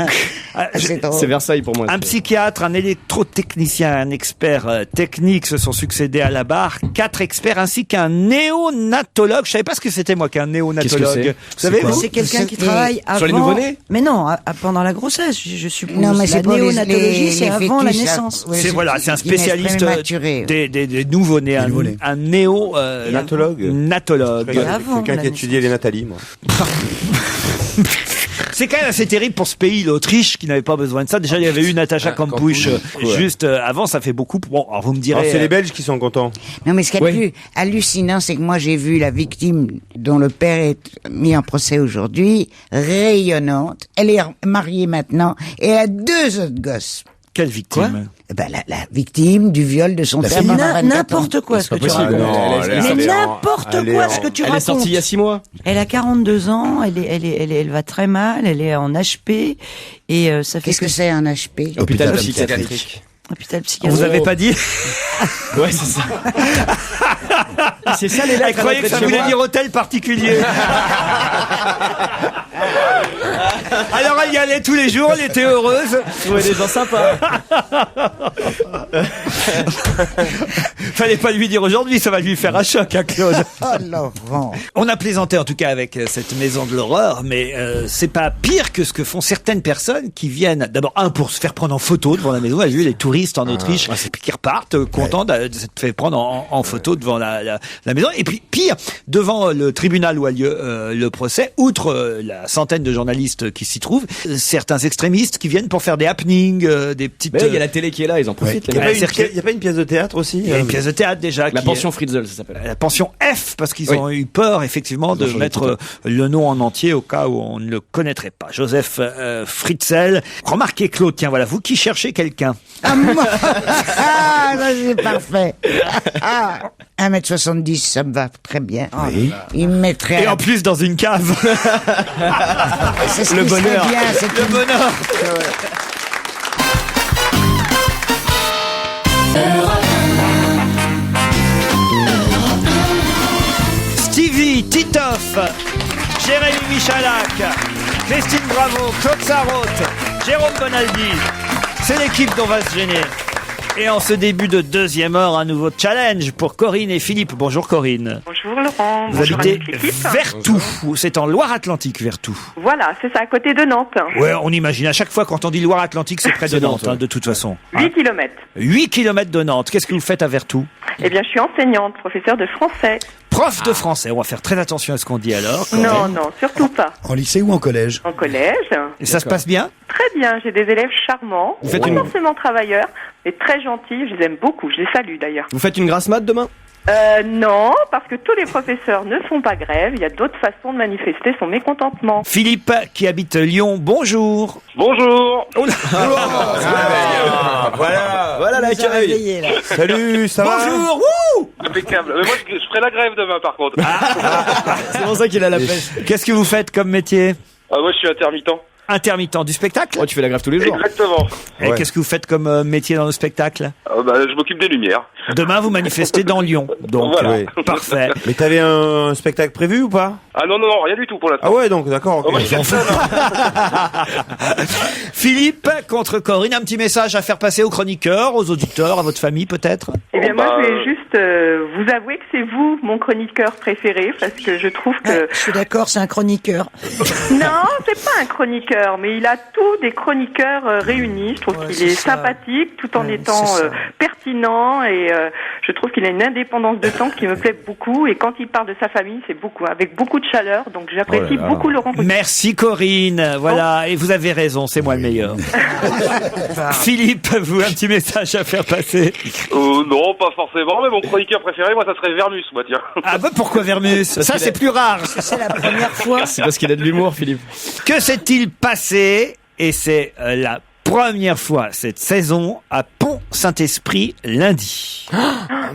C'est Versailles pour moi. Un psychiatre, un électrotechnicien, un expert technique se sont succédés à la barre. 4 experts ainsi qu'un néonatologue. Je savais pas ce que c'était, moi, qu'un néonatologue. Qu'est-ce que c'est? Vous savez, C'est quelqu'un qui travaille avant. Sur les nouveau-nés? Mais non, pendant la grossesse, je suppose. Non, mais c'est la néonatologie, c'est avant la fœtus, naissance. C'est un spécialiste des nouveau-nés, un néonatologue. Quelqu'un qui a étudié les Nathalie, moi. C'est quand même assez terrible pour ce pays, l'Autriche, qui n'avait pas besoin de ça. Déjà, il y avait eu Natacha Kampusch juste avant, ça fait beaucoup. Bon, alors vous me direz... c'est les Belges qui sont contents. Non, mais ce qui est plus hallucinant, c'est que moi, j'ai vu la victime dont le père est mis en procès aujourd'hui, rayonnante. Elle est mariée maintenant et elle a 2 autres gosses. Quelle victime? La victime du viol de son père. N'importe quoi ce que tu racontes. Mais n'importe quoi ce que tu racontes. Elle est sortie il y a 6 mois. Elle a 42 ans, elle va très mal, elle est en HP et ça fait. Qu'est-ce que c'est un HP? Hôpital psychiatrique. Hôpital psychiatrique. Vous avez pas dit? Ouais, c'est ça. C'est ça les lettres. Elle croyait que ça voulait dire hôtel particulier. Alors elle y allait tous les jours, elle était heureuse. Trouvait des gens sympas. Fallait pas lui dire aujourd'hui, ça va lui faire un choc, hein, Claude. Oh Laurent. On a plaisanté en tout cas avec cette maison de l'horreur, mais c'est pas pire que ce que font certaines personnes qui viennent d'abord pour se faire prendre en photo devant la maison. J'ai vu les touristes en Autriche qui repartent contents de se faire prendre en photo devant la maison. Et puis pire, devant le tribunal où a lieu le procès, outre la centaine de journalistes qui s'y trouvent, certains extrémistes qui viennent pour faire des happenings, des petites... Mais il y a la télé qui est là, ils en profitent. Il n'y a pas une pièce de théâtre aussi? Il y a une pièce de théâtre déjà. La pension Fritzl, ça s'appelle. La pension F, parce qu'ils ont eu peur effectivement de mettre le nom en entier au cas où on ne le connaîtrait pas. Joseph Fritzl. Remarquez Claude, tiens voilà, vous qui cherchez quelqu'un. Ah, moi ça c'est parfait. 1m70, ça me va très bien. Oui. Il me mettrait... Et en plus dans une cave. C'est ce le qui bonheur. serait bien, c'est le bonheur. Stevie, Titoff, Jérémy Michalak, Christine Bravo, Claude Sarraute, Jérôme Bonaldi. C'est l'équipe dont on va se gêner. Et en ce début de deuxième heure, un nouveau challenge pour Corinne et Philippe. Bonjour Corinne. Bonjour Laurent. Vous habitez Vertou. C'est en Loire-Atlantique, Vertou. Voilà, c'est ça, à côté de Nantes. Ouais, on imagine. À chaque fois, quand on dit Loire-Atlantique, c'est près de Nantes, de toute façon. 8 km. 8 km de Nantes. Qu'est-ce que vous faites à Vertou? Eh bien, je suis enseignante, professeure de français. Prof de français. On va faire très attention à ce qu'on dit alors. Non, non, surtout pas. En lycée ou en collège? En collège. Et ça se passe bien? Très bien, j'ai des élèves charmants, pas forcément travailleurs, mais très gentils, je les aime beaucoup, je les salue d'ailleurs. Vous faites une grasse mat demain? Non, parce que tous les professeurs ne font pas grève. Il y a d'autres façons de manifester son mécontentement. Philippe, qui habite Lyon, bonjour. Bonjour. Oh là. Voilà l'accueil. Salut, ça va? Bonjour. Wouh. Impeccable. Mais moi, je ferai la grève demain, par contre. C'est pour ça qu'il a la pêche. Qu'est-ce que vous faites comme métier? Moi, je suis intermittent. Intermittent du spectacle? Oh, tu fais la grève tous les jours. Exactement. Et qu'est-ce que vous faites comme métier dans le spectacle? Je m'occupe des lumières. Demain, vous manifestez dans Lyon. Donc, Voilà. parfait. Mais t'avais un spectacle prévu ou pas? Ah non, rien du tout pour l'instant. Ah ouais, donc d'accord. ok. Moi, je suis seul, Philippe contre Corinne, un petit message à faire passer aux chroniqueurs, aux auditeurs, à votre famille peut-être? Eh bien, moi, je vais juste vous avouer que c'est vous, mon chroniqueur préféré, parce que je trouve que... Je suis d'accord, c'est un chroniqueur. Non, c'est pas un chroniqueur, mais il a tous des chroniqueurs réunis. Je trouve qu'il est sympathique, tout en étant pertinent, et je trouve qu'il a une indépendance de temps qui me plaît beaucoup. Et quand il parle de sa famille, c'est beaucoup, avec beaucoup de chaleur. Donc j'apprécie beaucoup Laurent Ruquier. Merci Corinne, voilà, et vous avez raison, c'est moi le meilleur. Philippe, vous, un petit message à faire passer? Non, pas forcément, mais mon chroniqueur préféré, moi, ça serait Vermus, moi, tiens. Ah bah pourquoi Vermus? Ça c'est plus rare. C'est la première fois. C'est parce qu'il a de l'humour, Philippe. Que s'est-il passé? Et c'est la première fois cette saison à Pont-Saint-Esprit lundi.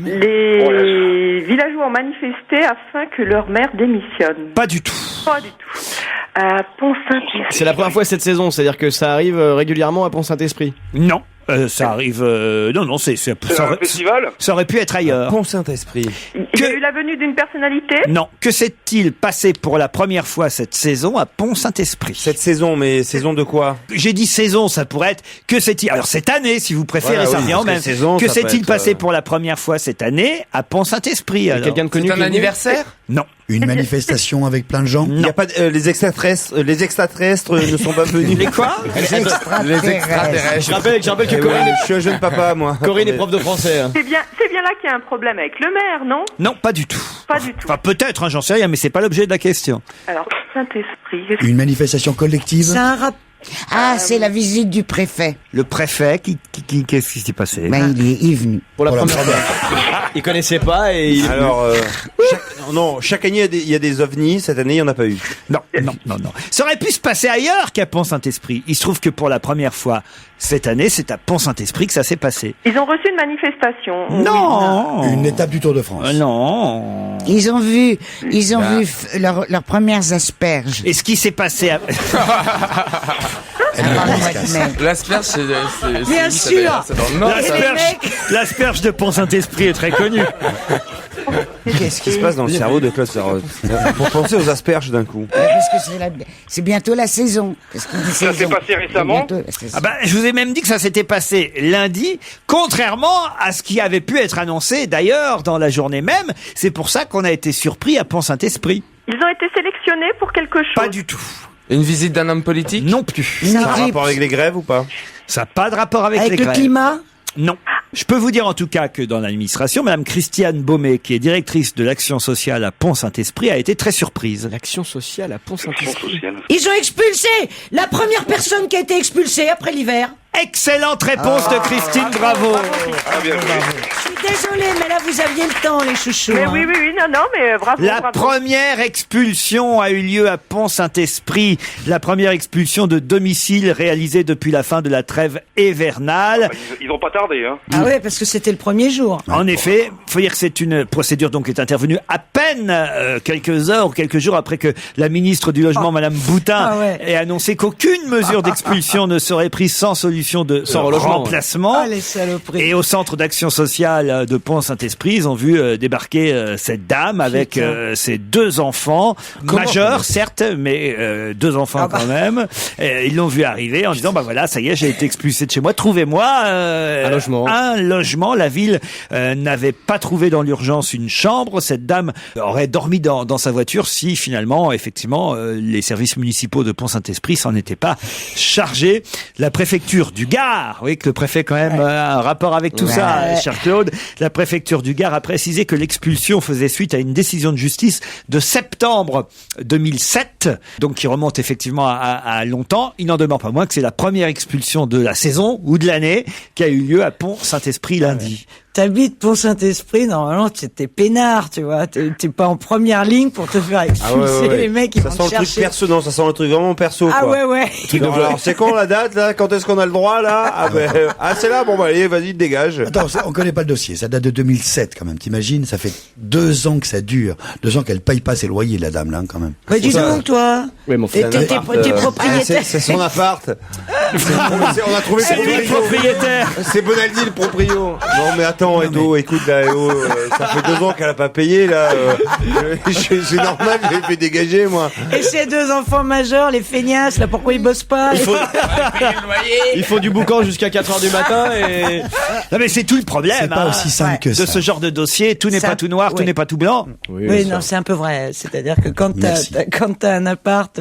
Les villageois ont manifesté afin que leur maire démissionne. Pas du tout. Pas du tout. À Pont-Saint-Esprit. C'est la première fois cette saison, c'est-à-dire que ça arrive régulièrement à Pont-Saint-Esprit. Non. Ça arrive. Non, c'est un festival. Ça aurait pu être ailleurs. Pont-Saint-Esprit. Il y a eu la venue d'une personnalité? Non. Que s'est-il passé pour la première fois cette saison à Pont-Saint-Esprit? Cette saison, mais saison de quoi? J'ai dit saison, ça pourrait être que s'est-il. Alors cette année, si vous préférez, Voilà, ça oui, revient en parce même. que saison, Que ça peut s'est-il être, passé pour la première fois cette année à Pont-Saint-Esprit? alors Quelqu'un de connu? C'est qui un est venu anniversaire? Non. Une manifestation avec plein de gens? Il y a pas les extraterrestres ne sont pas venus. Les quoi? Les extraterrestres. Je rappelle que Eh Corinne, ouais, je suis un jeune papa, moi. Corinne est prof de français. hein. C'est bien là qu'il y a un problème avec le maire, non? Non, pas du tout. Pas du tout. Enfin peut-être, j'en sais rien, mais c'est pas l'objet de la question. Alors, Saint-Esprit. Une manifestation collective? C'est un rap. C'est la visite du préfet. Le préfet, qu'est-ce qui s'est passé? Ben, il est venu. Pour la première fois. Il connaissait pas et il... Alors, chaque année il y a des ovnis. Cette année, il y en a pas eu. Non. Ça aurait pu se passer ailleurs qu'à Pont-Saint-Esprit. Il se trouve que pour la première fois cette année, c'est à Pont-Saint-Esprit que ça s'est passé. Ils ont reçu une manifestation. Non. Une étape du Tour de France? Non. Ils ont vu leurs premières asperges. Et ce qui s'est passé Avant le mois de mai. L'asperge, c'est Bien où, ça, sûr. d'ailleurs? C'est dans le Nord, ça. L'asperge de Pont-Saint-Esprit est très connue. Qu'est-ce qui se passe dans le cerveau de Claude Sarraute pour penser aux asperges d'un coup? Parce que c'est bientôt la saison. Parce qu'on dit Ça s'est saison. passé récemment? C'est bientôt la saison. Ah ben, je vous ai même dit que ça s'était passé lundi, contrairement à ce qui avait pu être annoncé d'ailleurs dans la journée même. C'est pour ça qu'on a été surpris à Pont-Saint-Esprit. Ils ont été sélectionnés pour quelque chose. Pas du tout. Une visite d'un homme politique? Non plus. Ça a un rapport avec les grèves ou pas? Ça n'a pas de rapport avec les Avec le grèves. climat? Non. Je peux vous dire en tout cas que dans l'administration, Madame Christiane Baumet, qui est directrice de l'action sociale à Pont-Saint-Esprit, a été très surprise. L'action sociale à Pont-Saint-Esprit. Ils ont expulsé la première personne qui a été expulsée après l'hiver. Excellente réponse de Christine, bravo. Je suis désolée, mais là vous aviez le temps, les chouchous. Mais hein. oui, non, mais bravo. La bravo. première expulsion a eu lieu à Pont-Saint-Esprit. La première expulsion de domicile réalisée depuis la fin de la trêve hivernale. Ils ont pas tardé, hein. Ah ouais, parce que c'était le premier jour. En effet, faut dire que c'est une procédure donc qui est intervenue à peine quelques heures ou quelques jours après que la ministre du Logement, Madame Boutin, ait annoncé qu'aucune mesure d'expulsion ne serait prise sans solution de remplacement. Ah, les saloperies. Et au centre d'action sociale de Pont-Saint-Esprit, ils ont vu débarquer cette dame avec ses deux enfants, majeurs certes, mais deux enfants quand même. Et ils l'ont vu arriver en disant, bah voilà, ça y est, j'ai été expulsé de chez moi, trouvez-moi un logement. La ville n'avait pas trouvé dans l'urgence une chambre. Cette dame aurait dormi dans sa voiture si finalement, effectivement, les services municipaux de Pont-Saint-Esprit s'en étaient pas chargés. La préfecture du Gard, vous voyez que le préfet quand même a un rapport avec tout ça, cher Claude. La préfecture du Gard a précisé que l'expulsion faisait suite à une décision de justice de septembre 2007, donc qui remonte effectivement à longtemps. Il n'en demeure pas moins que c'est la première expulsion de la saison ou de l'année qui a eu lieu à Pont-Saint-Esprit lundi. t'habites Pont-Saint-Esprit, normalement, t'es peinard, tu vois. T'es pas en première ligne pour te faire expulser les mecs qui vont te chercher. Ça sent le truc perso, non, ça sent le truc vraiment perso, quoi. Ah ouais. Alors, c'est quand la date, là? Quand est-ce qu'on a le droit, là? C'est là? Bon, bah, allez, vas-y, dégage. Attends, on connaît pas le dossier. Ça date de 2007, quand même. T'imagines? Ça fait 2 ans que ça dure. 2 ans qu'elle paye pas ses loyers, la dame, là, quand même. Bah, dis donc, toi. Oui, mon frère. T'es propriétaire. C'est son appart. On a trouvé C'est lui le propriétaire. C'est Bonaldi le proprio. Non mais attends, Edo, écoute là, ça fait 2 ans qu'elle a pas payé là. C'est normal, je l'ai fait dégager moi. Et ces 2 enfants majeurs, les feignasses, là, pourquoi ils bossent pas? Ils font du boucan jusqu'à 4h du matin et... Non mais c'est tout le problème. C'est pas aussi simple que ça. De ce genre de dossier, tout n'est pas tout noir, tout n'est pas tout blanc. Oui, non, c'est un peu vrai. C'est-à-dire que quand t'as un appart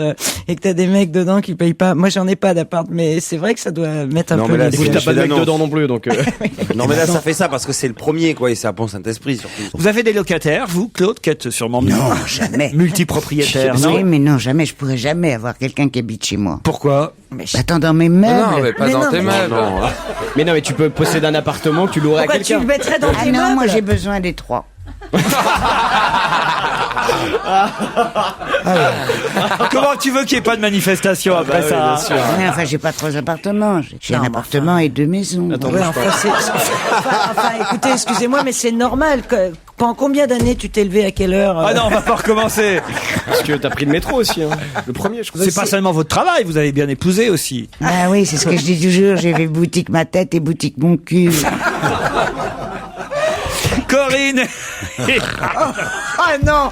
et que t'as des mecs dedans qui payent pas, moi j'en ai pas d'appart, mais c'est vrai que ça doit mettre un peu là, les Et puis t'as pas de mec dedans non plus, donc... Non mais là ça fait ça parce que c'est le premier quoi et c'est à Pont-Saint-Esprit surtout. Vous avez des locataires, vous, Claude, qui êtes sûrement Non, jamais. multipropriétaire, non? Oui, mais non, jamais. Je pourrais jamais avoir quelqu'un qui habite chez moi. Pourquoi? Attends, dans mes meubles. Non, mais pas dans tes meubles. Mais non, mais tu peux posséder un appartement que tu louerais à Pourquoi tu quelqu'un. le mettrais dans tes non, meubles? moi j'ai besoin des 3. Comment tu veux qu'il n'y ait pas de manifestation après ça? Ouais, enfin, j'ai pas 3 appartements. J'ai un appartement et 2 maisons. Attends, Ouais, enfin, écoutez, excusez-moi, mais c'est normal. Pendant combien d'années tu t'es levé à quelle heure? Ah non, on va pas recommencer. Parce que t'as pris le métro aussi, hein. Le premier, je crois. C'est pas seulement votre travail, vous avez bien épousé aussi. Ah oui, c'est ce que je dis toujours. J'ai fait boutique ma tête et boutique mon cul. Corinne. Ah non.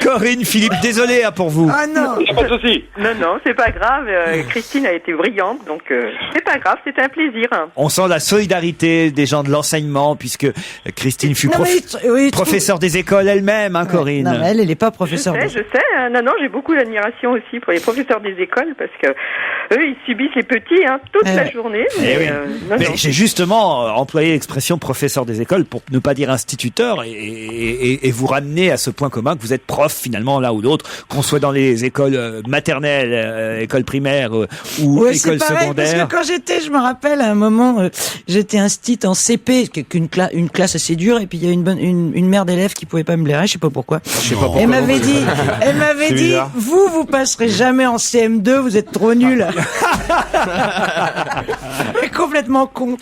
Corinne, Philippe, désolé pour vous. Ah non. Pas de souci. Non, c'est pas grave. Christine a été brillante, donc c'est pas grave, c'était un plaisir. On sent la solidarité des gens de l'enseignement, puisque Christine fut professeure des écoles elle-même, hein, Corinne. Non, mais elle est pas professeure. Je sais. Non, j'ai beaucoup d'admiration aussi pour les professeurs des écoles, parce que eux, ils subissent les petits toute la journée. Mais, mais j'ai justement employé l'expression professeur des écoles pour ne pas dire instituteur et vous ramener à ce point commun que vous êtes prof finalement l'un ou l'autre, qu'on soit dans les écoles maternelles, écoles primaires ou écoles secondaires. Parce que quand je me rappelle à un moment, j'étais instite en CP, une classe assez dure, et puis il y a une mère d'élèves qui pouvait pas me blairer, je sais pas pourquoi. Elle m'avait dit, vous passerez jamais en CM2, vous êtes trop nuls. Complètement con.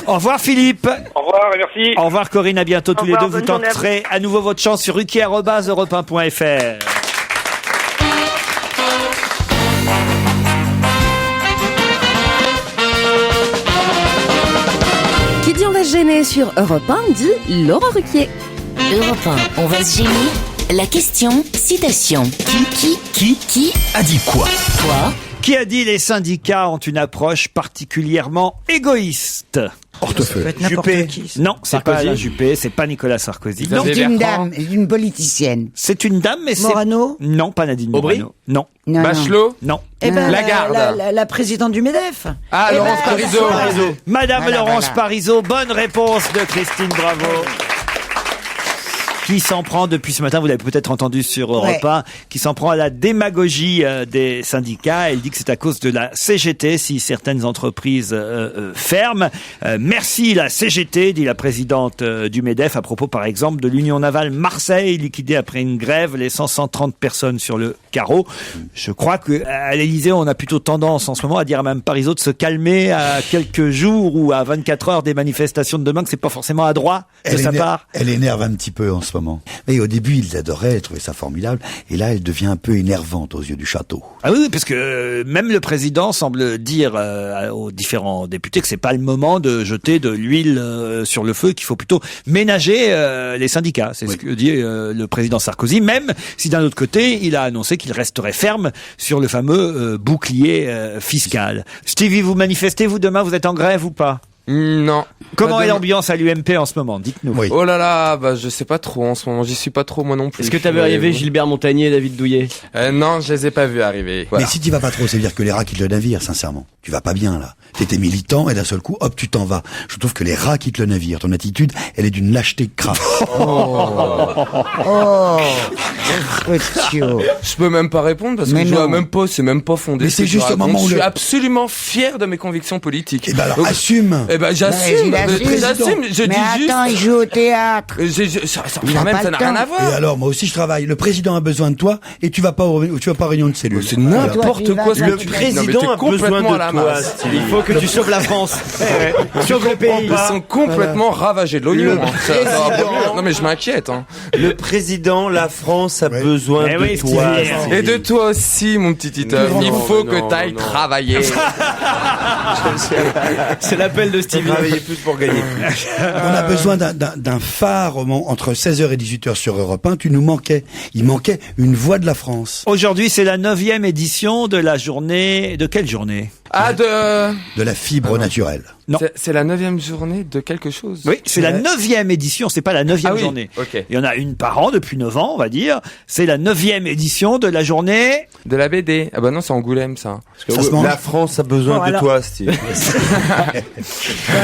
Au revoir Philippe. Au revoir et merci. Au revoir Corinne, à bientôt tous les deux. Vous bonne journée tenterez à nouveau votre chance sur ruquier@europe1.fr. Qui dit on va se gêner sur Europe 1 dit Laurent Ruquier. Europe 1, on va se gêner. La question, citation. Qui a dit quoi? Quoi? Qui a dit les syndicats ont une approche particulièrement égoïste? Hortefeux. Juppé. Non, c'est pas Alain Juppé, c'est pas Nicolas Sarkozy. Non, C'est une dame, une politicienne. c'est une dame, mais c'est... Morano? Non, pas Nadine Aubry? Morano. Non, Non, Bachelot? non. Eh ben, Lagarde. la présidente du MEDEF. Ah, Laurence Parisot. Madame Voilà, Laurence voilà. Parisot, bonne réponse de Christine Bravo. Qui s'en prend depuis ce matin, vous l'avez peut-être entendu sur Europe 1, qui s'en prend à la démagogie des syndicats. Elle dit que c'est à cause de la CGT si certaines entreprises ferment. Merci la CGT, dit la présidente du MEDEF, à propos par exemple de l'Union navale Marseille, liquidée après une grève, laissant 130 personnes sur le carreau. Je crois qu'à l'Élysée, on a plutôt tendance en ce moment à dire à Mme Parisot de se calmer à quelques jours ou à 24 heures des manifestations de demain, que c'est pas forcément à droit de sa part. Elle énerve un petit peu en ce moment. Mais au début, ils adoraient, ils trouvaient ça formidable. Et là, elle devient un peu énervante aux yeux du château. Ah oui, parce que même le président semble dire aux différents députés que c'est pas le moment de jeter de l'huile sur le feu, qu'il faut plutôt ménager les syndicats. C'est ce que dit le président Sarkozy, même si d'un autre côté, il a annoncé qu'il resterait ferme sur le fameux bouclier fiscal. Stevie, vous manifestez, vous, demain, vous êtes en grève ou pas? Non. Comment Pas est de- l'ambiance à l'UMP en ce moment? Dites-nous. Oui. Oh là là, bah je sais pas trop en ce moment, j'y suis pas trop moi non plus. Est-ce que t'avais arrivé Gilbert Montagnier et David Douillet? Non, je les ai pas vus arriver. Voilà. Mais si tu vas pas trop, ça veut dire que les rats quittent le navire, sincèrement. Tu vas pas bien, là. T'étais militant et d'un seul coup, hop, tu t'en vas. Je trouve que les rats quittent le navire. Ton attitude, elle est d'une lâcheté crave. Je peux même pas répondre parce que Mais je vois non. même pas, c'est même pas fondé. Mais ce c'est que tu juste au racontes. moment où je suis le- absolument fier de mes convictions politiques. Eh ben alors, Donc, assume. eh Eh ben, j'assume. J'assume. Je dis juste. Attends, il joue au théâtre. Quand même, ça n'a rien à voir. Et alors, moi aussi, je travaille. Le président a besoin de toi et tu vas pas à réunion de cellule. C'est n'importe quoi. Le président a besoin de toi. Il faut que tu sauves la France. Sauve le pays. Ils sont complètement ravagés de l'oignon. Non, mais je m'inquiète. Le président, la France a besoin de toi. Et de toi aussi, mon petit Titeuf. Il faut que t'ailles travailler. C'est l'appel de Stevie. Travailler plus pour gagner. On a besoin d'un phare entre 16h et 18h sur Europe 1. Tu nous manquais. Il manquait une voix de la France. Aujourd'hui, c'est la 9e édition de la journée... De quelle journée? De la fibre naturelle. Non. C'est la 9e journée de quelque chose. Oui, c'est la 9e édition, c'est pas la 9e journée. Okay. Il y en a une par an depuis 9 ans, on va dire. C'est la 9e édition de la journée... De la BD. Ah bah non, c'est Angoulême, ça. Ça se mange. La France a besoin de toi, Steve.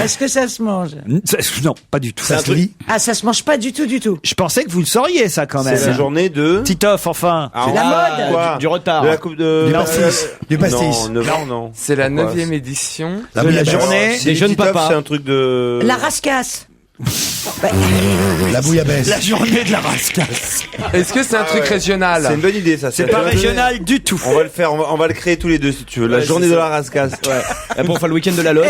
Est-ce que ça se mange? Non, pas du tout. Ça se lit. Ah, ça se mange pas du tout. Je pensais que vous le sauriez, ça, quand même. C'est la journée de... Titoff, enfin. C'est la mode. Quoi Du retard. De la coupe de... Du pastis. Non, 9 ans, non. C'est la 9e édition. De la journée des jeunes papas. C'est un truc de... La rascasse. La bouillabaisse. La journée de la rascasse. Est-ce que c'est un truc régional? C'est une bonne idée, ça. C'est pas régional du tout. On va le faire, on va le créer tous les deux, si tu veux. La journée de la rascasse. Après, on fait le week-end de la Lotte.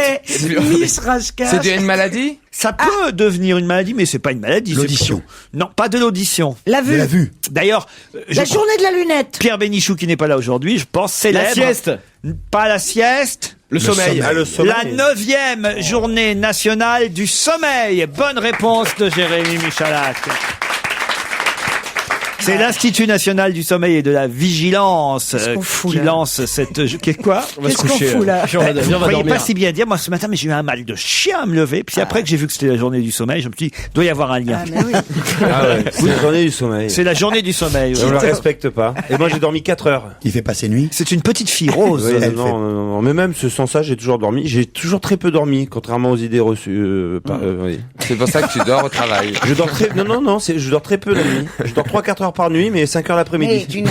Miss rascasse. C'est une maladie? Ça peut devenir une maladie, mais c'est pas une maladie. L'audition. Non, pas de l'audition. La vue. De la vue. D'ailleurs, La journée de la lunette. Pierre Bénichou, qui n'est pas là aujourd'hui, je pense, célèbre... La sieste. Pas la sieste. Le sommeil. Ah, le sommeil. La 9e journée nationale du sommeil. Bonne réponse de Jérémy Michalak. C'est l'Institut national du sommeil et de la vigilance qui lance cette... Quoi? Qu'est-ce qu'on fout là? Vous ne voyez pas si bien dire. Moi, ce matin, mais j'ai eu un mal de chien à me lever. Puis après que j'ai vu que c'était la journée du sommeil, je me suis dit, doit y avoir un lien. Ah, mais oui. Ah ouais, c'est la journée du sommeil. C'est la journée du sommeil. On le respecte pas. Et moi, j'ai dormi 4 heures. Il fait passer nuit. C'est une petite fille rose. Oui, non. Mais même sans ça, j'ai toujours dormi. J'ai toujours très peu dormi, contrairement aux idées reçues. Oui. C'est pour ça que tu dors au travail. Je dors très... Non, je dors très peu la nuit. Je dors 3-4 heures par nuit, mais 5 heures l'après-midi. Mais tu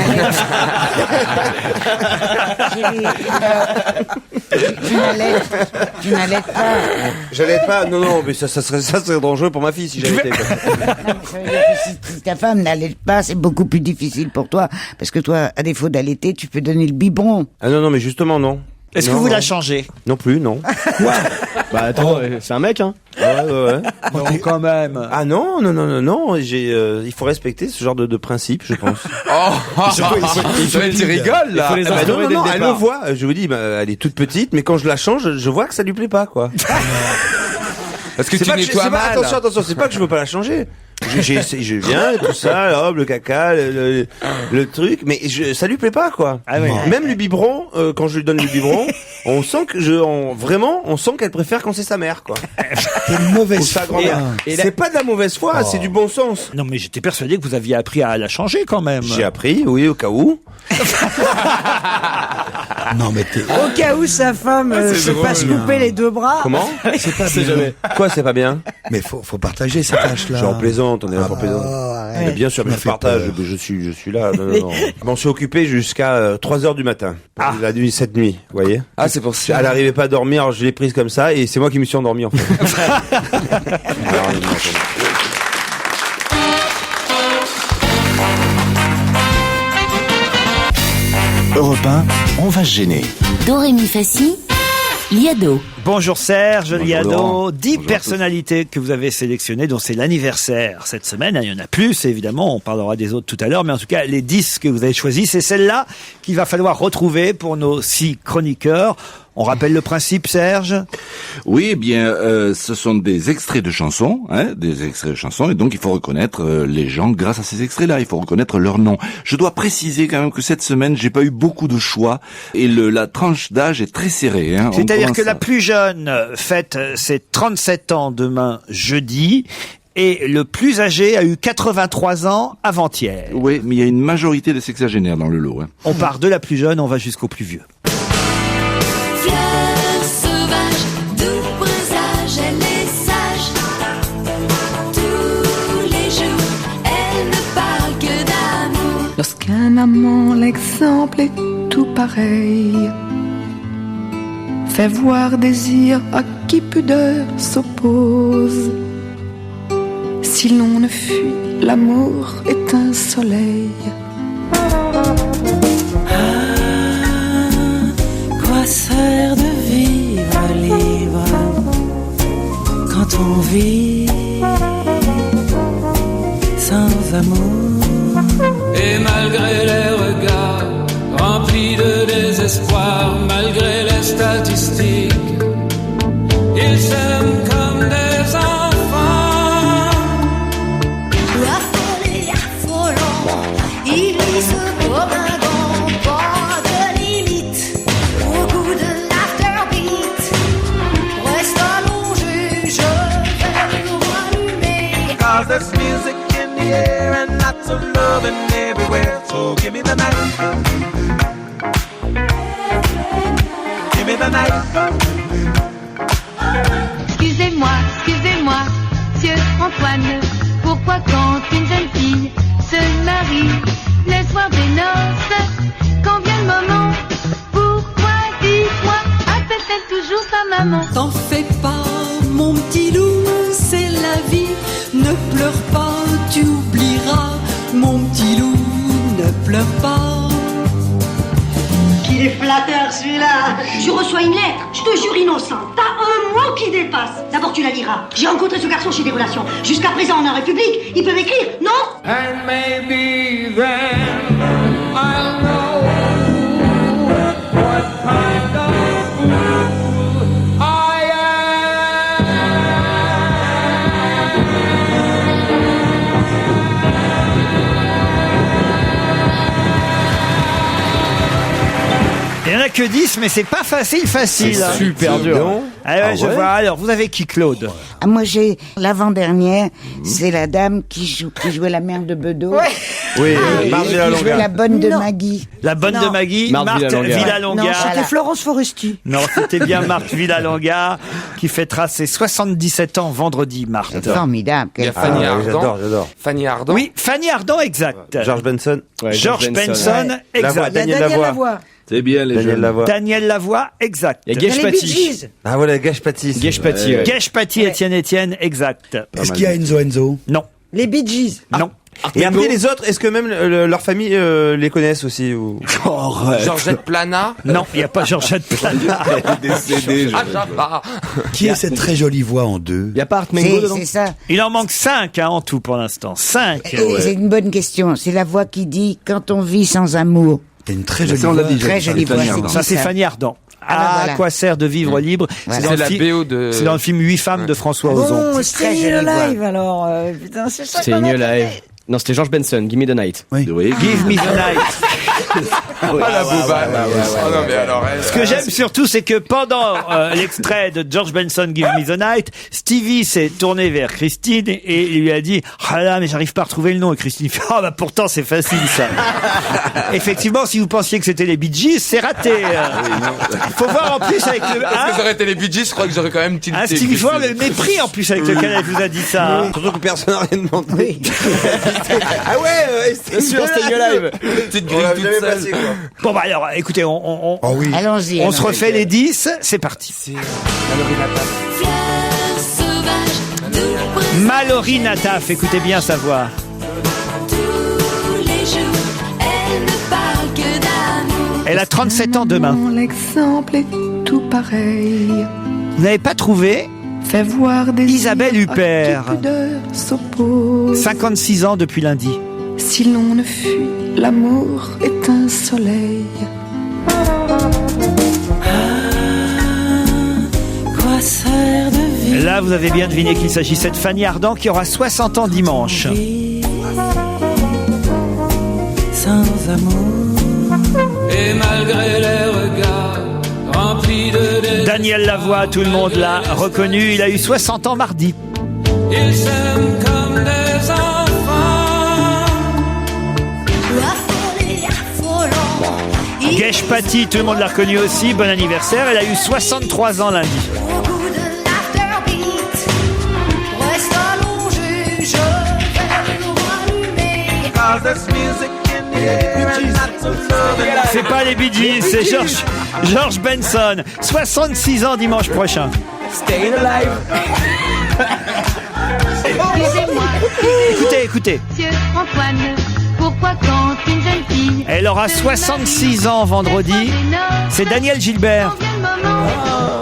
n'allaites tu n'allaites pas. J'allais pas. Non, mais ça serait dangereux pour ma fille si j'allaitais. Non, mais ça veut dire que si ta femme n'allaite pas, c'est beaucoup plus difficile pour toi. Parce que toi, à défaut d'allaiter, tu peux donner le biberon. Ah non, mais justement, non. Est-ce que vous la changez? Non plus, non. Bah attends, c'est un mec, hein. Ouais. Non, quand même. Ah non. Il faut respecter ce genre de principe, je pense. Tu rigoles, là. Il faut les Ah bah instaurer dès non, le elle départ. le voit. Je vous dis, elle est toute petite, mais quand je la change, je vois que ça lui plaît pas, quoi. Parce que C'est tu pas que nettoies mal. attention, c'est pas que je veux pas la changer. Je viens, tout ça, hop, le caca, le truc, mais ça lui plaît pas, quoi. Ah ouais. Même le biberon, quand je lui donne le biberon, on sent que on sent qu'elle préfère quand c'est sa mère, quoi. C'est une mauvaise Ou sa foi. grand-mère. C'est pas de la mauvaise foi, c'est du bon sens. Non, mais j'étais persuadé que vous aviez appris à la changer quand même. J'ai appris, oui, au cas où. Non, mais t'es... Au cas où sa femme se fasse couper les 2 bras. Comment? C'est pas bien. Quoi, c'est pas bien? Mais faut partager cette tâche-là. J'en plaisante, on est là pour plaisanter. arrête. Mais bien sûr, Tu mais m'as je fait partage, peur. je suis là. Non. Je m'en suis occupé jusqu'à 3h du matin. La nuit, cette nuit, vous voyez? Ah, c'est pour ça. Elle n'arrivait pas à dormir, alors je l'ai prise comme ça, et c'est moi qui me suis endormi, en fait. Europe 1, on va se gêner. Doremi Fassi, Liado. Bonjour Serge, Bonjour Liado, Laurent. 10 personnalités que vous avez sélectionnées, dont c'est l'anniversaire cette semaine. Il y en a plus, évidemment, on parlera des autres tout à l'heure, mais en tout cas, les 10 que vous avez choisis, c'est celle-là qu'il va falloir retrouver pour nos 6 chroniqueurs. On rappelle le principe, Serge? Oui, eh bien, ce sont des extraits de chansons, des extraits de chansons, et donc il faut reconnaître les gens grâce à ces extraits-là. Il faut reconnaître leur nom. Je dois préciser quand même que cette semaine, j'ai pas eu beaucoup de choix et la tranche d'âge est très serrée. Hein. C'est-à-dire que la plus jeune fête ses 37 ans demain jeudi. Et le plus âgé a eu 83 ans avant-hier. Oui, mais il y a une majorité de sexagénaires dans le lot. Hein. On part de la plus jeune, on va jusqu'au plus vieux. Fleur sauvage, doux présage, elle est sage. Tous les jours, elle ne parle que d'amour. Lorsqu'un amant, l'exemple est tout pareil, Fais voir désir à qui pudeur s'oppose. Si l'on ne fuit, l'amour est un soleil. Quoi sert de vivre libre quand on vit sans amour? Et malgré les regards remplis de désespoir, malgré les statistiques, ils s'aiment comme des enfants. La folie affolante, il glisse comme un gant, pas de limite, au goût de l'afterbeat. Reste allongé, je vais nous rallumer. Cause there's music in the air and lots of loving everywhere. So give me the night. Give me the night. Excusez-moi, Monsieur Antoine, pourquoi quand une jeune fille se marie le soir des noces, quand vient le moment, pourquoi, dites-moi, appelle-t-elle toujours sa maman? T'en fais pas, mon petit loup, c'est la vie. Ne pleure pas, tu oublieras, mon petit loup, ne pleure pas. Qu'il est flatteur celui-là. Je reçois une lettre, je te jure innocent. T'as un mot qui dépasse. D'abord tu la liras. J'ai rencontré ce garçon chez des relations. Jusqu'à présent on est en République, il peut m'écrire, non? And maybe then I'll know what kind of fool I Il n'y en a que 10, mais c'est pas facile. C'est super dur. Ah ouais, je vois. Alors, vous avez qui, Claude? Ah, moi, j'ai l'avant-dernière, c'est la dame qui jouait la mère de Bedeau. Oui, Marthe qui Villalonga. jouait la bonne de Non. Maggie. La bonne de Maggie, Marthe Marthe Villalonga. Villalonga. Non, c'était Florence Foresti. Non, c'était bien Marthe Villalonga qui fêtera ses 77 ans vendredi, Marthe. C'est formidable. Il y a quelle Fanny femme. Ardant. J'adore. Fanny Ardant. Oui, Fanny Ardant, exact. George Benson. Ouais, George Benson, Il La voix, exact. y a Daniel Daniel Lavoie. Lavoie. C'est bien les Daniel jeunes. Lavoie. Daniel Lavoie, exact. Il y a Il y Gage a les Bee Paty. Gees. Ah voilà, Gage Paty. Gage Paty, ouais. Gage Paty, Étienne, exact. Est-ce qu'il y a Enzo? Non, Les Bee Gees. non. Et après les autres, est-ce que même leur famille les connaissent aussi ou... Georgette Plana. Non, il n'y a pas Georgette Plana. Décédé. Ah, Jabba. Qui est cette très jolie voix en deux? Il y a pas Art Mengo dedans? C'est ça. Il en manque 5 en tout pour l'instant. 5. Et c'est une bonne question. C'est la voix qui dit quand on vit sans amour. C'est une très Ça, jolie on l'a voix. dit. Très jolie voix. Fanny c'est Ardant. qui, Ça, c'est Fanny Ardant. Ah, ben voilà. À quoi sert de vivre libre? Voilà. dans C'est le la fi- BO de. C'est dans le film 8 femmes de François Ozon. Bon, très c'était jolie le voix. live alors. Putain, c'est ça. C'est qu'on New a Live. Non, c'était George Benson, Gimme the Night. Oui. Give me the night. Ah, la bouba. Oh non, mais alors. Ce que j'aime surtout, c'est que pendant l'extrait de George Benson, Give Me the Night, Stevie s'est tourné vers Christine et il lui a dit « Ah là, mais j'arrive pas à retrouver le nom. » Et Christine fait « Ah bah pourtant, c'est facile ça. » Effectivement, si vous pensiez que c'était les Bee Gees, c'est raté. Il faut voir en plus avec le... Parce que ça aurait été les Bee Gees, je crois que j'aurais quand même tilté. Stevie, il faut voir le mépris en plus avec lequel elle vous a dit ça. Surtout que personne n'a rien demandé. Ah ouais, C'est sûr, c'était New Live. Petite on grille l'a toute jamais seule. passé quoi. Bon bah alors, écoutez, on Oh oui. Allons-y. se refait les 10, c'est parti. Fier, sauvage, doux, Mallory Nataf, écoutez bien sa voix. tous les jours, elle ne parle que d'amour. Elle a 37 ans demain. L'exemple est tout pareil. Vous n'avez pas trouvé Fais voir des Isabelle Huppert. pudeur s'oppose. 56 ans depuis lundi. Si l'on ne fuit, l'amour est un soleil. Quoi sert de vivre Là, vous avez bien deviné qu'il s'agissait de Fanny Ardant qui aura 60 ans dimanche. sans amour? Et malgré les regards remplis de Daniel Lavoie, tout le monde l'a reconnu. Il a eu 60 ans mardi. ils s'aiment comme des enfants. La folie affolante, Gage Paty, tout le monde l'a reconnu aussi. Bon anniversaire. Elle a eu 63 ans lundi. au goût de l'afterbeat. Reste allongé, je vais nous rallumer. Cause there's music in the air and lots lots of loving. C'est pas les Bee Gees, c'est George Benson. 66 ans dimanche prochain. Staying alive. Excusez-moi, Écoutez. Monsieur Antoine, pourquoi quand une jeune fille Elle aura 66 ans vendredi. C'est Daniel Gilbert.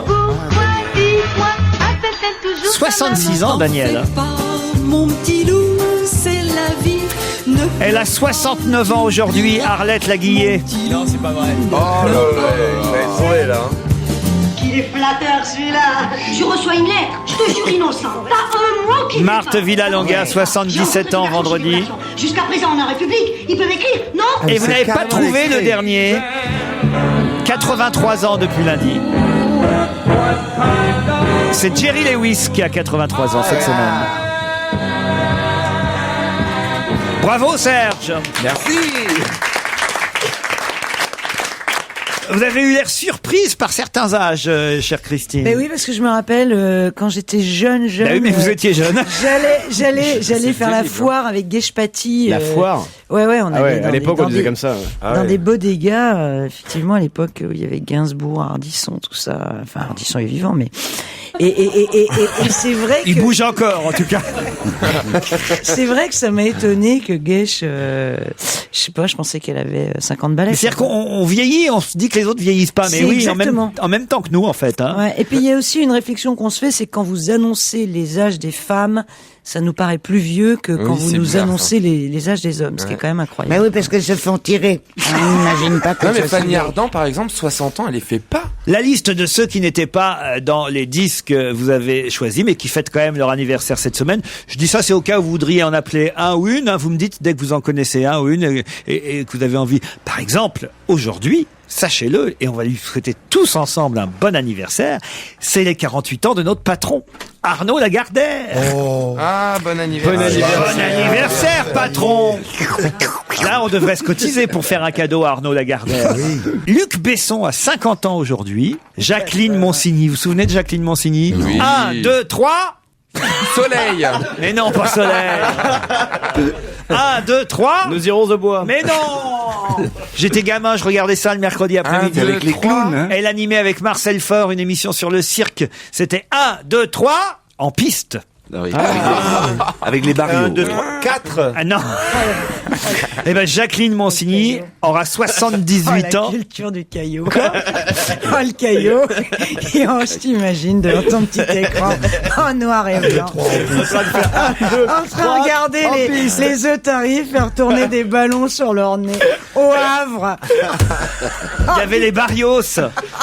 Pourquoi, dis-moi, appelle-t-elle toujours 66 ans, Daniel. Mon petit loup, c'est la vie. Elle a 69 ans aujourd'hui, Arlette Laguillet. Non, c'est pas vrai. Oh là là, il va être trouvé là. Qu'il est flatteur celui-là. Je reçois une lettre, je te jure innocent. T'as un mot qui Marthe Villalonga, 77 ans vendredi. Jusqu'à présent en République, ils peuvent écrire, non? Et vous n'avez pas trouvé le dernier. 83 ans depuis lundi. C'est Jerry Lewis qui a 83 ans cette semaine. Bravo Serge. Merci. Vous avez eu l'air surprise par certains âges, chère Christine. Ben oui, parce que je me rappelle quand j'étais jeune. Ben oui, mais vous étiez jeune. J'allais faire la foire avec Guèche-Paty. La foire. Ouais, on allait à l'époque on disait comme ça. Dans des bodegas, effectivement, à l'époque où il y avait Gainsbourg, Ardisson, tout ça. Enfin, Ardisson est vivant, mais et c'est vrai que il bouge encore, en tout cas. c'est vrai que ça m'a étonné que Guèche, je sais pas, je pensais qu'elle avait 50 balais. C'est-à-dire qu'on vieillit, on se dit que les autres vieillissent pas, mais C'est oui, exactement. en même temps que nous, en fait. Hein. Ouais, et puis il y a aussi une réflexion qu'on se fait, c'est quand vous annoncez les âges des femmes, ça nous paraît plus vieux que quand vous nous annoncez les âges des hommes, ce qui est quand même incroyable. Mais oui, parce qu'elles se font tirer. On n'imagine pas que Non, mais ça Fanny se- Ardant, par exemple, 60 ans, elle les fait pas. La liste de ceux qui n'étaient pas dans les disques que vous avez choisis, mais qui fêtent quand même leur anniversaire cette semaine. Je dis ça, c'est au cas où vous voudriez en appeler un ou une. Hein, vous me dites dès que vous en connaissez un ou une et que vous avez envie. Par exemple, aujourd'hui, sachez-le, et on va lui souhaiter tous ensemble un bon anniversaire, c'est les 48 ans de notre patron, Arnaud Lagardère. Oh. Ah, bon anniversaire. Bon anniversaire, patron. Là, on devrait se cotiser pour faire un cadeau à Arnaud Lagardère. Luc Besson a 50 ans aujourd'hui. Jacqueline Monsigny. Vous vous souvenez de Jacqueline Monsigny? Oui. 1, 2, 3. Soleil. Mais non, pas soleil. 1, 2, 3. Nous irons au bois. Mais non. J'étais gamin, je regardais ça le mercredi après-midi. Avec les clowns, hein. Elle animait avec Marcel Faure une émission sur le cirque. C'était 1, 2, 3 en piste. Ah oui. Avec les barrios. 1, 2, 3, 4. Ah non. Eh ben Jacqueline Monsigny aura 78 la ans. culture du caillot. Le caillot. Et je t'imagine devant ton petit écran en noir et blanc. En train de regarder les œufs faire tourner des ballons sur leur nez. Au Havre. Il y avait les Barrios.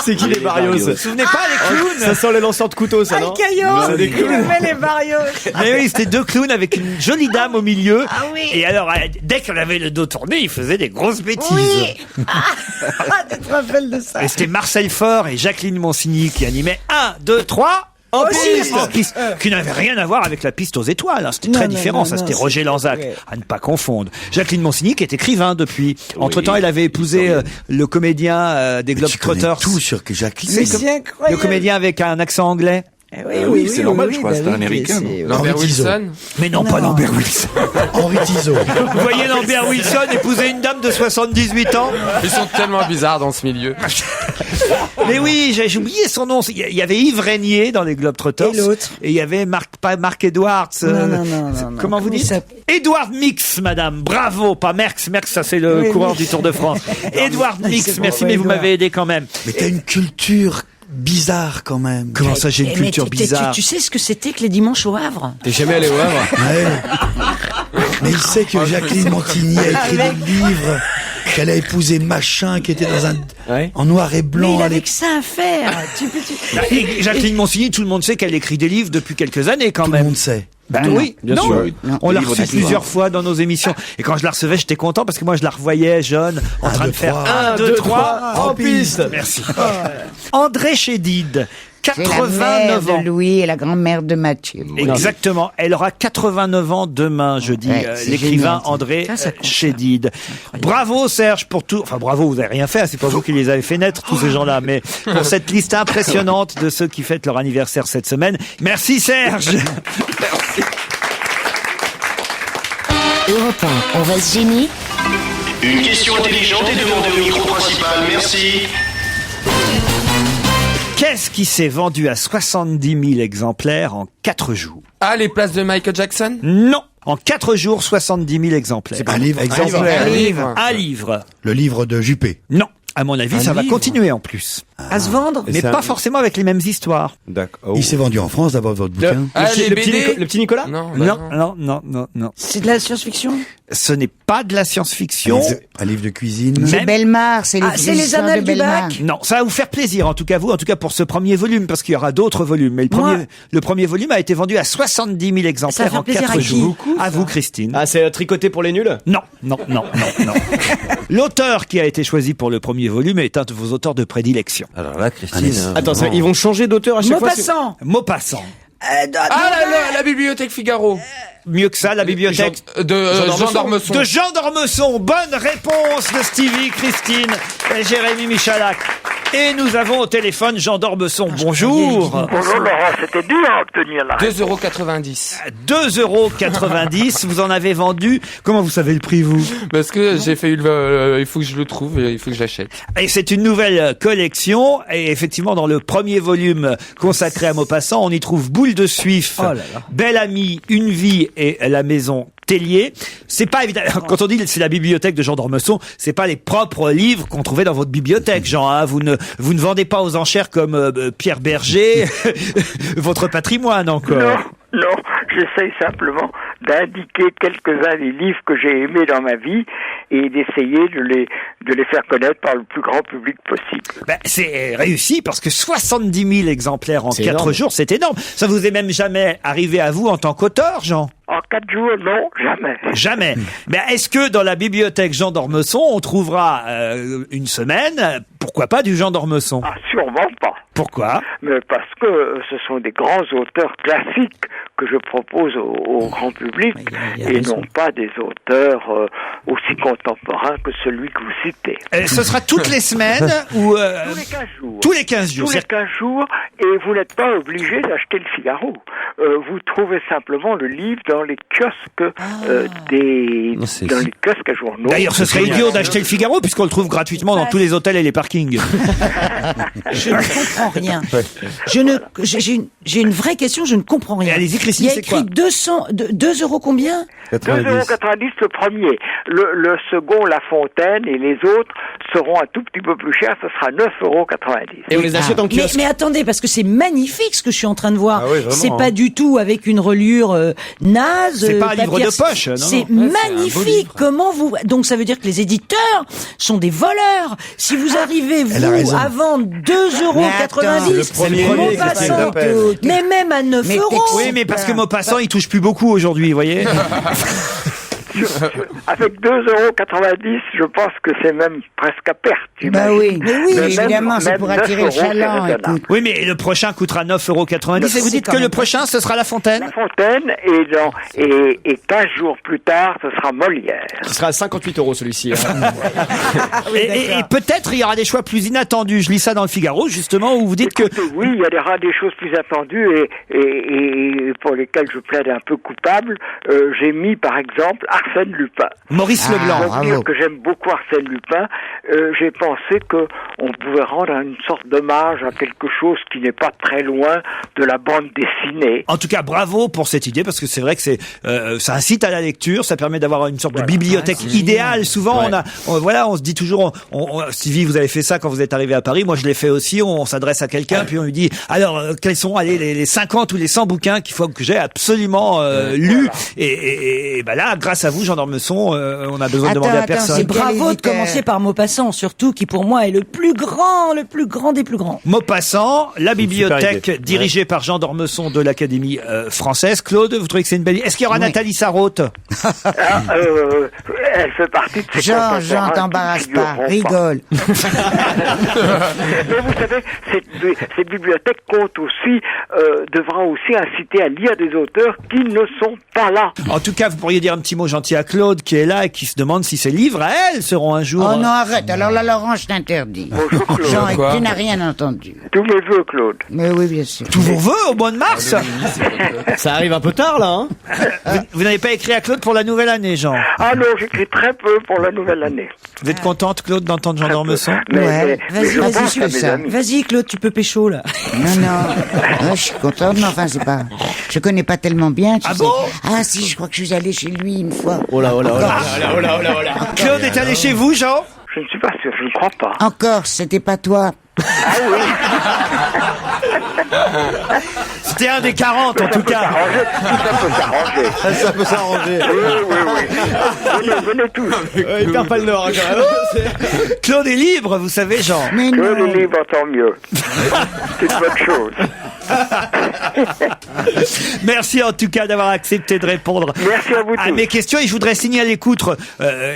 C'est qui les Barrios? Vous vous souvenez pas les clowns? Ça sent les lanceurs de couteaux, ça, non? Le caillot. C'est des Il clowns. met les Barrios. Mais oui, c'était deux clowns avec une jolie dame au milieu. Ah oui. Et alors, dès qu'on avait le dos tourné, ils faisaient des grosses bêtises. Oui. Tu te rappelles de ça? Et c'était Marcel Faure et Jacqueline Monsigny qui animaient 1, 2, 3 en piste, qui n'avait rien à voir avec la piste aux étoiles. Hein. C'était très différent. Ça, c'était Roger Lanzac, à ne pas confondre. Jacqueline Monsigny, qui est écrivain depuis. Entre-temps, elle avait épousé le comédien des Globetrotters. Tout sur que Jacqueline. Mais c'est incroyable. Le comédien avec un accent anglais. Oui, c'est normal, je crois, c'est un américain. Lambert Wilson. Mais non, pas Lambert Wilson. Henri Tizot. Vous voyez Lambert Wilson épouser une dame de 78 ans? Ils sont tellement bizarres dans ce milieu. Mais oui, j'ai oublié son nom. Il y avait Yves Régnier dans les Globetrotters. Et l'autre? Et il y avait Marc Edwards. Non. Comment vous dites? Edward Mix, madame. Bravo, pas Merckx. Merckx, ça c'est le Oui, coureur oui. du Tour de France. Edward C'est Mix, bon, merci, mais vous Edouard. m'avez aidé quand même. Mais t'as une culture bizarre quand même. Comment ça, j'ai une Mais culture bizarre? tu sais ce que c'était que les dimanches au Havre? T'es jamais allé au Havre? Ouais. Mais il sait que Jacqueline Montigny a écrit des livres, qu'elle a épousé machin qui était dans un en noir et Mais blanc. il à avait l'époque. que ça à faire. Et Jacqueline Monsigny, tout le monde sait qu'elle écrit des livres depuis quelques années quand Tout même. le monde sait. Ben Non, oui, bien non. sûr. On l'a Livre reçue d'histoire. plusieurs fois dans nos émissions. Et quand je la recevais, j'étais content parce que moi, je la revoyais jeune, en train de faire 1, 2, 3, en piste. Merci. André Chédid, C'est la mère 89 ans. de Louis et la grand-mère de Mathieu. Exactement. Elle aura 89 ans demain, jeudi, Ouais, c'est l'écrivain génial, ça. André Ça compte, ça. Chédid. Bravo Serge pour tout. Enfin bravo, vous n'avez rien fait. C'est pas vous qui les avez fait naître tous ces gens-là, mais pour cette liste impressionnante de ceux qui fêtent leur anniversaire cette semaine. Merci Serge. Europe 1, on va se gêner. Une question intelligente est demandée au micro principal, merci. Qu'est-ce qui s'est vendu à 70 000 exemplaires en 4 jours? Ah, les places de Michael Jackson? Non. En 4 jours, 70 000 exemplaires. Un livre. Un livre. Le livre de Juppé. Non. À mon avis, ça va livre continuer en plus. À se vendre? Mais pas forcément avec les mêmes histoires. D'accord. Il s'est vendu en France d'abord votre bouquin. Le petit Nicolas? Non. Non. C'est de la science-fiction? Ce n'est pas de la science-fiction. Un livre de cuisine. C'est Bellemare, c'est c'est les annales du bac? Non, ça va vous faire plaisir, en tout cas pour ce premier volume, parce qu'il y aura d'autres volumes. Mais le premier volume a été vendu à 70 000 exemplaires en 4 jours. À vous, Christine. Ah, c'est tricoté pour les nuls? Non. L'auteur qui a été choisi pour le premier volume est un de vos auteurs de prédilection. Alors là, Christine. Attends, ils vont changer d'auteur à chaque fois? Maupassant. La bibliothèque Figaro. Mieux que ça, la bibliothèque de Jean d'Ormesson. De Jean d'Ormesson. Bonne réponse de Stevie, Christine et Jérémy Michalak. Et nous avons au téléphone Jean d'Ormesson. Bonjour. Bonjour Laurent, c'était dur à obtenir là. 2,90 €. 2,90 €. Vous en avez vendu. Comment vous savez le prix, vous? Parce que j'ai fait il faut que je le trouve, il faut que je l'achète. Et c'est une nouvelle collection. Et effectivement, dans le premier volume consacré à Maupassant, on y trouve Boule de Suif, Belle Amie, Une Vie et La Maison Tellier. C'est pas évident. Quand on dit c'est la bibliothèque de Jean d'Ormesson, c'est pas les propres livres qu'on trouvait dans votre bibliothèque, Jean. Hein. Vous ne vendez pas aux enchères comme Pierre Berger votre patrimoine encore. Non, j'essaye simplement d'indiquer quelques-uns des livres que j'ai aimés dans ma vie et d'essayer de les faire connaître par le plus grand public possible. C'est réussi parce que 70 000 exemplaires en 4 jours, c'est énorme. Ça vous est même jamais arrivé à vous en tant qu'auteur, Jean? En 4 jours, non, jamais. Jamais. Mais est-ce que dans la bibliothèque Jean d'Ormesson, on trouvera une semaine, pourquoi pas, du Jean d'Ormesson? Ah, sûrement pas. Pourquoi? Mais parce que ce sont des grands auteurs classiques que je propose au grand public et non pas des auteurs aussi contemporains que celui que vous citez. Ce sera toutes les semaines ou tous les 15 jours. Tous les 15 jours. Tous les 15 jours, et vous n'êtes pas obligé d'acheter le Figaro. Vous trouvez simplement le livre dans les kiosques dans les kiosques à journaux. D'ailleurs, ce serait idiot d'acheter le Figaro puisqu'on le trouve gratuitement dans tous les hôtels et les parkings. Je ne comprends rien. J'ai une vraie question, je ne comprends rien. Allez-y, Christine, il y a écrit 2 € combien? 2,90 € le premier. Le second, La Fontaine, et les autres seront un tout petit peu plus chers, ce sera 9,90 €. Et on les achète en kiosque. Mais attendez, parce que c'est magnifique ce que je suis en train de voir. Ah oui, vraiment, c'est pas du tout avec une reliure naze. C'est pas un livre de poche, non? C'est magnifique. Comment vous... Donc ça veut dire que les éditeurs sont des voleurs. Si vous arrivez, vous, à vendre 2,90 €, Maupassant, mais même à 9 €. Oui, mais parce que Maupassant, il touche plus beaucoup aujourd'hui, vous voyez. Avec 2,90 €, je pense que c'est même presque à perte. Bah oui, mais oui, évidemment, c'est pour attirer le chaland. Oui, mais le prochain coûtera 9,90 €. Et vous dites que le prochain, ce sera La Fontaine? La Fontaine, et 15 jours plus tard, ce sera Molière. Ce sera à 58 € celui-ci. Oui, et peut-être il y aura des choix plus inattendus. Je lis ça dans le Figaro, justement, où vous dites que... Oui, il y aura des choses plus attendues et pour lesquelles je plaide un peu coupable. J'ai mis, par exemple, Arsène Lupin. Maurice Leblanc. Je veux dire que j'aime beaucoup Arsène Lupin. J'ai pensé que on pouvait rendre une sorte d'hommage à quelque chose qui n'est pas très loin de la bande dessinée. En tout cas, bravo pour cette idée, parce que c'est vrai que ça incite à la lecture, ça permet d'avoir une sorte de bibliothèque idéale. Souvent, on se dit toujours, Stevie, vous avez fait ça quand vous êtes arrivé à Paris. Moi, je l'ai fait aussi. On s'adresse à quelqu'un, puis on lui dit, alors, quels sont les 50 ou les 100 bouquins qu'il faut que j'ai absolument lus. Et là, grâce à vous, Jean d'Ormesson, on a besoin de demander à personne. C'est bravo de commencer par Maupassant, surtout, qui pour moi est le plus grand des plus grands. Maupassant, la bibliothèque dirigée par Jean d'Ormesson de l'Académie française. Claude, vous trouvez que c'est une belle idée? Est-ce qu'il y aura Nathalie Sarraute? Elle fait partie de ces Jean, t'embarrasse pas, rigole. Mais vous savez, cette bibliothèque devra aussi inciter à lire des auteurs qui ne sont pas là. En tout cas, vous pourriez dire un petit mot gentil à Claude qui est là et qui se demande si ces livres à elle seront un jour... Oh non, arrête. Alors là, Laurent, je t'interdis. Bonjour Claude. Jean, tu n'as rien entendu. Tous mes vœux, Claude. Mais oui, bien sûr. Tous vos vœux au mois de mars? Ça arrive un peu tard, là. Vous n'avez pas écrit à Claude pour la nouvelle année, Jean? Ah non, j'écris j'écris très peu pour la nouvelle année. Vous êtes contente, Claude, d'entendre Jean d'Ormesson? Mais Vas-y, Claude, tu peux pécho, là. Non, je suis contente, mais enfin, c'est pas... Je connais pas tellement bien, tu sais. bon? Ah si, je crois que je suis allé chez lui une fois. Oh là. Claude est allé chez vous, Jean? je ne suis pas sûr, je ne crois pas. En Corse, c'était pas toi. Ah oui. C'était un des 40 en tout cas. Ça peut s'arranger. Oui. Venez tous. Il perd pas le nord, quand même. Claude est libre, vous savez, Jean. Mais Claude est libre, tant mieux. C'est une bonne chose. Merci en tout cas d'avoir accepté de répondre à mes questions. Et je voudrais signaler qu'outre,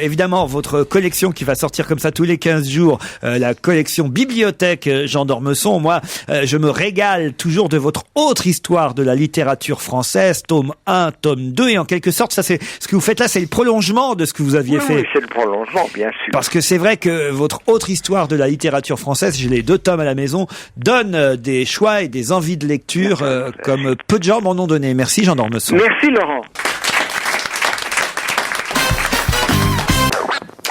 évidemment, votre collection qui va sortir comme ça tous les 15 jours, la collection Bibliothèque Jean d'Ormesson, moi, je me régale toujours de votre autre histoire de la littérature française, tome 1, tome 2, et en quelque sorte, ça c'est ce que vous faites là, c'est le prolongement de ce que vous aviez fait. Oui, c'est le prolongement, bien sûr. Parce que c'est vrai que votre autre histoire de la littérature française, j'ai les 2 tomes à la maison, donne des choix et des envies de lecture comme peu de gens m'en ont donné. Merci Jean d'Ormesson. Merci Laurent.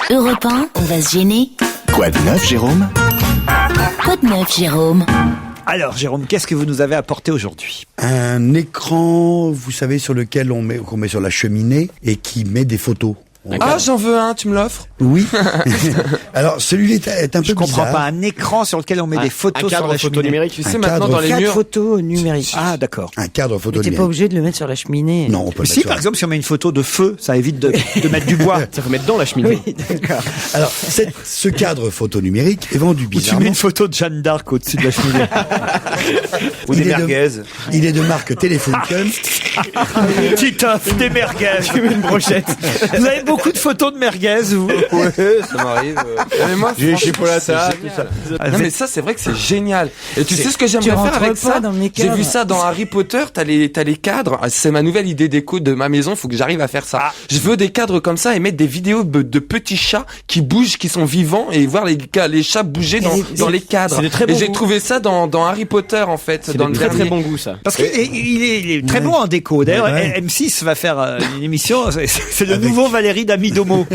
Europe 1, on va se gêner. Quoi de neuf, Jérôme? Quoi de neuf, Jérôme? Alors Jérôme, qu'est-ce que vous nous avez apporté aujourd'hui? Un écran, vous savez, sur lequel qu'on met sur la cheminée et qui met des photos. Ah, j'en veux un, tu me l'offres? Oui. Alors, celui-là est un peu Je comprends bizarre. pas, un écran sur lequel on met des photos sur la photo cheminée. numérique. Tu sais, maintenant, dans les Cadre murs... photo numérique. Ah, d'accord. Un cadre photo T'es numérique. pas obligé de le mettre sur la cheminée. Non, on peut le Si mettre par exemple, si on met une photo de feu, ça évite de mettre du bois. Ça faut mettre dans la cheminée. Oui, d'accord. Alors, ce cadre photo numérique est vendu Ou tu mets bizarrement. une photo de Jeanne d'Arc au-dessus de la cheminée. Ou des merguez. Il est de marque Telefunken. Titoff, des merguez. Une brochette. Vous avez beaucoup de photos de merguez, vous? Ouais, ça m'arrive. Mais moi, J'ai franchement, chipolata, c'est tout ça. Non mais ça c'est vrai que c'est génial. Et tu sais ce que Tu j'aimerais faire rentres avec pas ça? dans mes J'ai cadres. vu ça dans Harry Potter, t'as les cadres. Ah, c'est ma nouvelle idée déco de ma maison, faut que j'arrive à faire ça. Je veux des cadres comme ça et mettre des vidéos de petits chats qui bougent, qui sont vivants et voir les chats bouger dans les cadres. C'est de très bon Et j'ai goût. trouvé ça dans Harry Potter en fait, C'est dans de le très très dernier. bon goût, ça. Parce qu'il est très bon en déco. D'ailleurs, Ouais. M6 va faire une émission, c'est le nouveau Valérie Damidomo.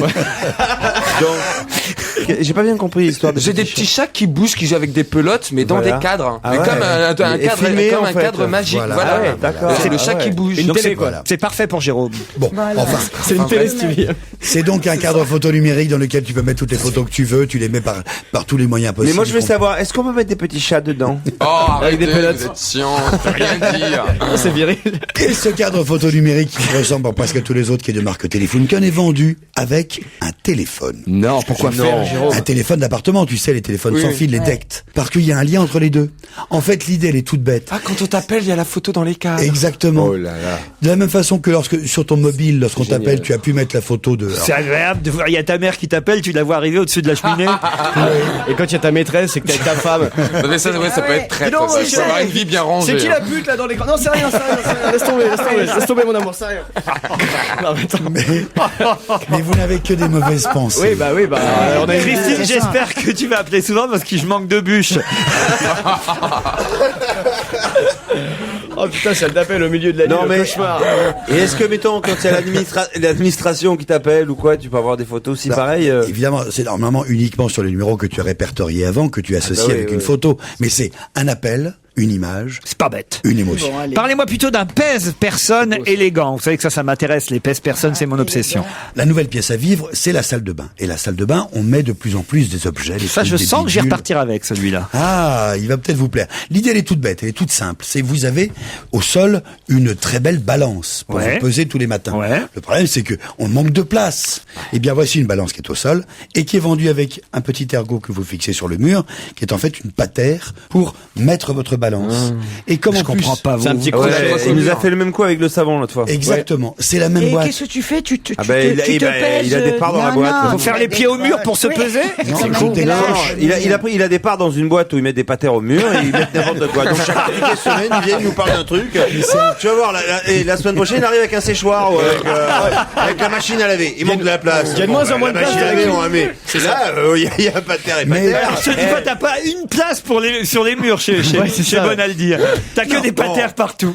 J'ai pas bien compris l'histoire de J'ai des petits chats qui bougent, qui jouent avec des pelotes, mais dans Voilà. des cadres. Ah Mais ouais. comme un Et cadre, filmé, comme en un fait. cadre magique. Voilà. Voilà. Ah ouais, d'accord. C'est le Ah chat ouais. qui bouge. Donc télé, quoi. c'est parfait pour Jérôme. Bon, enfin, C'est une télé, Stevie. c'est donc un cadre photo numérique dans lequel tu peux mettre toutes les photos que tu veux, tu les mets par tous les moyens possibles. Mais moi, je veux savoir, est-ce qu'on peut mettre des petits chats dedans? Oh, arrêtez, des pelotes. vous êtes chiant, je peux rien dire. C'est viril. Et ce cadre photo numérique qui ressemble à presque à tous les autres, qui est de marque Telefunken, est vendu avec un téléphone. Non, pourquoi faire, Jérôme? Un téléphone d'appartement, tu sais, les téléphones sans fil, les DECT. Parce qu'il y a un lien entre les deux. En fait, l'idée, elle est toute bête. Ah, quand on t'appelle, il y a la photo dans les cadres. Exactement. Oh là là. De la même façon que lorsque, sur ton mobile, lorsqu'on t'appelle, tu as pu mettre la photo de... C'est agréable de voir, il y a ta mère qui t'appelle, tu la vois arriver au-dessus de la cheminée. Et quand il y a ta maîtresse, c'est que t'es avec ta femme. Non, mais ça, ouais, ça peut être très, Non, ça c'est- peut avoir une vie bien rangée. C'est qui la hein. pute là dans l'écran? Non, c'est rien, c'est rien, c'est rien. Laisse tomber mon amour, c'est rien. Non, mais attends. Mais vous n'avez que des mauvaises pensées. Oui, bah, on a une Christine, j'espère que tu vas appeler souvent parce que je manque de bûches. Oh putain, ça t'appelle au milieu de la nuit, Non, le mais- cauchemar. Et est-ce que, mettons, quand c'est l'administration qui t'appelle ou quoi, tu peux avoir des photos aussi Non, pareilles Évidemment, c'est normalement uniquement sur les numéros que tu as répertoriés avant que tu associes bah oui, avec oui, une oui. photo. Mais c'est un appel, une image, C'est pas bête. une émotion. Parlez-moi plutôt d'un pèse-personne élégant. Vous savez que ça m'intéresse, les pèse-personnes, c'est mon obsession. La nouvelle pièce à vivre, c'est la salle de bain. Et la salle de bain, on met de plus en plus des objets. Des Ça, trucs, je des sens que j'y bidules. repartir avec celui-là. Ah, il va peut-être vous plaire. L'idée, elle est toute bête, elle est toute simple. C'est vous avez au sol une très belle balance pour Ouais. vous peser tous les matins. Ouais. Le problème, c'est que on manque de place. Eh bien, voici une balance qui est au sol et qui est vendue avec un petit ergot que vous fixez sur le mur, qui est en fait une patère pour mettre votre balance. Et comme Je en plus, comprends pas, C'est un vous. petit Ouais, crochet. il nous a fait le même coup avec le savon l'autre fois. exactement, c'est la même Et boîte. qu'est-ce que tu fais? Tu Ah bah, il te a pèses, des parts dans la non, boîte. non, Faut faire les pieds au mur pour se peser? Non, C'est non, con. des Non, cloches. Il a des parts dans une boîte où ils mettent des patères au mur et ils mettent n'importe quoi. Donc chaque semaine, ils viennent nous parler d'un truc. Tu vas voir, et la semaine prochaine, il arrive avec un séchoir ou avec la machine à laver. Il manque de la place. il y a de moins en moins de La machine place à laver, avec on la met. Là, il y a patère et Mais- patère. Alors, je te dis pas, t'as pas une place sur les murs chez Ouais, c'est ça. Bonaldi. T'as que des patères partout.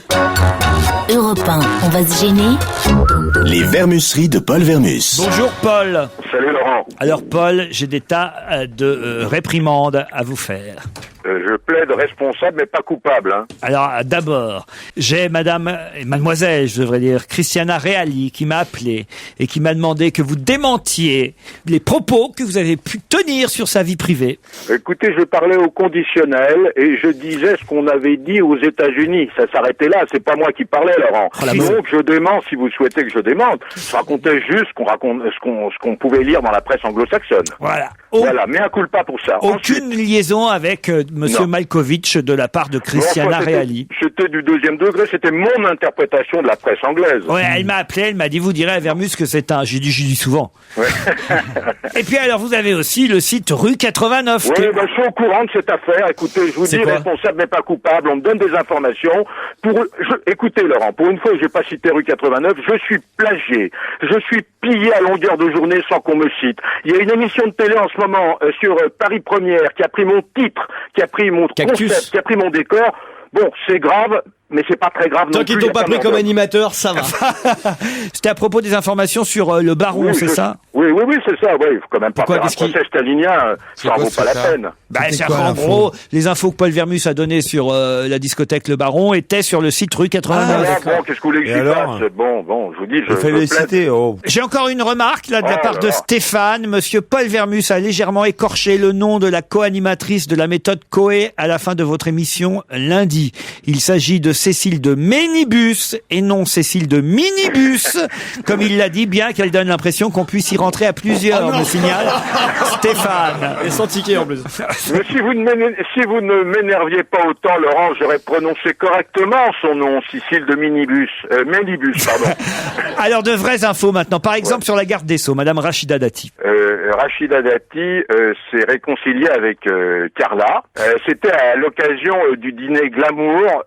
Europe 1, on va se gêner. Les vermusseries de Paul Vermus. Bonjour Paul. Salut Laurent. Alors Paul, j'ai des tas de réprimandes à vous faire. Je plaide responsable mais pas coupable. Hein. Alors d'abord, j'ai mademoiselle, je devrais dire, Christiana Reali qui m'a appelé et qui m'a demandé que vous démentiez les propos que vous avez pu tenir sur sa vie privée. Écoutez, je parlais au conditionnel et je disais ce qu'on avait dit aux États-Unis. Ça s'arrêtait là, c'est pas moi qui parlais, Laurent. Donc je démente si vous souhaitez que je démente. Je racontais juste ce qu'on pouvait lire dans la presse anglo-saxonne. Voilà. Voilà, mais un culpa pour ça. Aucune liaison avec Monsieur Malkovich de la part de Christiana Reali. C'était du deuxième degré, c'était mon interprétation de la presse anglaise. Ouais, elle m'a appelé, elle m'a dit, vous direz à Vermus que c'est un... J'ai dit souvent. Ouais. Et puis alors, vous avez aussi le site Rue 89. Oui, je suis au courant de cette affaire. Écoutez, je vous dis, responsable mais pas coupable. On me donne des informations. Écoutez, Laurent, pour une fois, j'ai pas cité Rue 89. Je suis plagié. Je suis pillé à longueur de journée sans qu'on me cite. Il y a une émission de télé en ce moment sur Paris Première qui a pris mon titre, qui a pris mon concept, qui a pris mon décor. Bon, c'est grave, mais c'est pas très grave non plus. Tant qu'ils t'ont pas pris comme animateur, ça va. C'était à propos des informations sur le baron, c'est ça? Oui, c'est ça. Oui, il faut quand même pas faire un procès stalinien, ça en vaut pas la peine. C'est en gros, les infos que Paul Vermus a données sur la discothèque Le Baron étaient sur le site Rue 89. Bon, qu'est-ce que vous voulez que j'y fasse? Bon, je vous dis, je fais les citer. J'ai encore une remarque là de la part de Stéphane. Monsieur Paul Vermus a légèrement écorché le nom de la co-animatrice de la méthode Coé à la fin de votre émission lundi. Il s'agit de Cécile de Ménibus et non Cécile de Minibus, comme il l'a dit, bien qu'elle donne l'impression qu'on puisse y rentrer à plusieurs, me signale Stéphane. Et sans ticket en plus. Mais si vous ne m'énerviez pas autant, Laurent, j'aurais prononcé correctement son nom, Cécile de Minibus, pardon. Alors de vraies infos maintenant, par exemple sur la garde des Sceaux, Madame Rachida Dati. Rachida Dati s'est réconciliée avec Carla. C'était à l'occasion du dîner glamour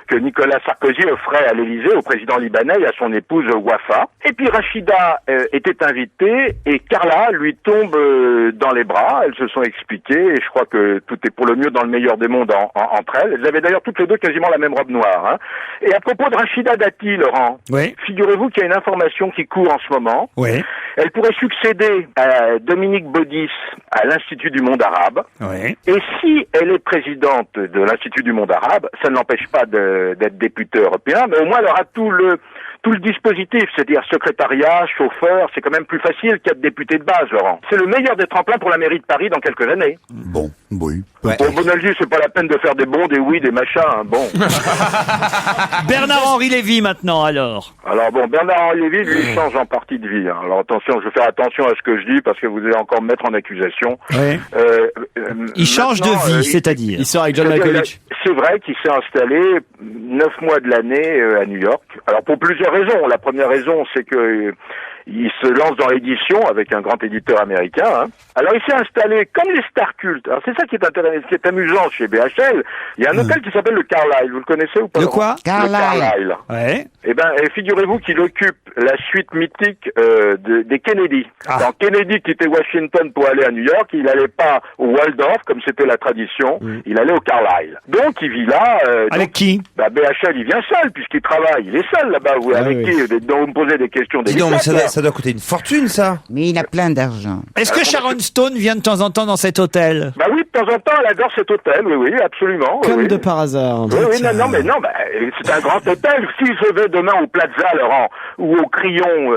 que Nicolas Sarkozy offrait à l'Élysée au président libanais et à son épouse Wafa. Et puis Rachida était invitée et Carla lui tombe dans les bras. Elles se sont expliquées et je crois que tout est pour le mieux dans le meilleur des mondes entre elles. Elles avaient d'ailleurs toutes les deux quasiment la même robe noire. Hein. Et à propos de Rachida Dati, Laurent, figurez-vous qu'il y a une information qui court en ce moment. Oui. Elle pourrait succéder à Dominique Baudis à l'Institut du monde arabe. Oui. Et si elle est présidente de l'Institut du monde arabe, ça ne l'empêche pas d'être députée européen, mais au moins elle aura tout le dispositif, c'est-à-dire secrétariat, chauffeur, c'est quand même plus facile qu'être député de base, Laurent. C'est le meilleur des tremplins pour la mairie de Paris dans quelques années. Bon, oui. Bon, Bonaldi, c'est pas la peine de faire des bons, des oui, des machins, hein, bon. Bernard-Henri Lévy maintenant, alors. Alors bon, Bernard-Henri Lévy, lui, il change en partie de vie. Hein. Alors attention, je vais faire attention à ce que je dis parce que vous allez encore me mettre en accusation. Oui. Il change de vie, c'est-à-dire. Il sort avec John Malkovich. C'est vrai qu'il s'est installé 9 mois de l'année à New York. Alors pour plusieurs raisons. La première raison, c'est que il se lance dans l'édition avec un grand éditeur américain. Hein. Alors il s'est installé comme les stars cultes. Alors c'est ça qui est amusant chez BHL. Il y a un hôtel qui s'appelle le Carlyle. Vous le connaissez ou pas? Le quoi? Le Carlyle. Ouais. Eh ben, figurez-vous qu'il occupe la suite mythique des Kennedy. Quand Kennedy quittait Washington pour aller à New York, il allait pas au Waldorf comme c'était la tradition. Il allait au Carlyle. Donc il vit là. Avec qui? BHL, il vient seul puisqu'il travaille. Il est seul là-bas. Avec qui? Donc vous me posez des questions délicates. Ça doit coûter une fortune, ça. Mais il a plein d'argent. Est-ce que Sharon Stone vient de temps en temps dans cet hôtel? Bah oui, de temps en temps, elle adore cet hôtel, oui, absolument. Comme de par hasard. Oui, non, c'est un grand hôtel. Si je vais demain au Plaza, Laurent, ou au Crillon,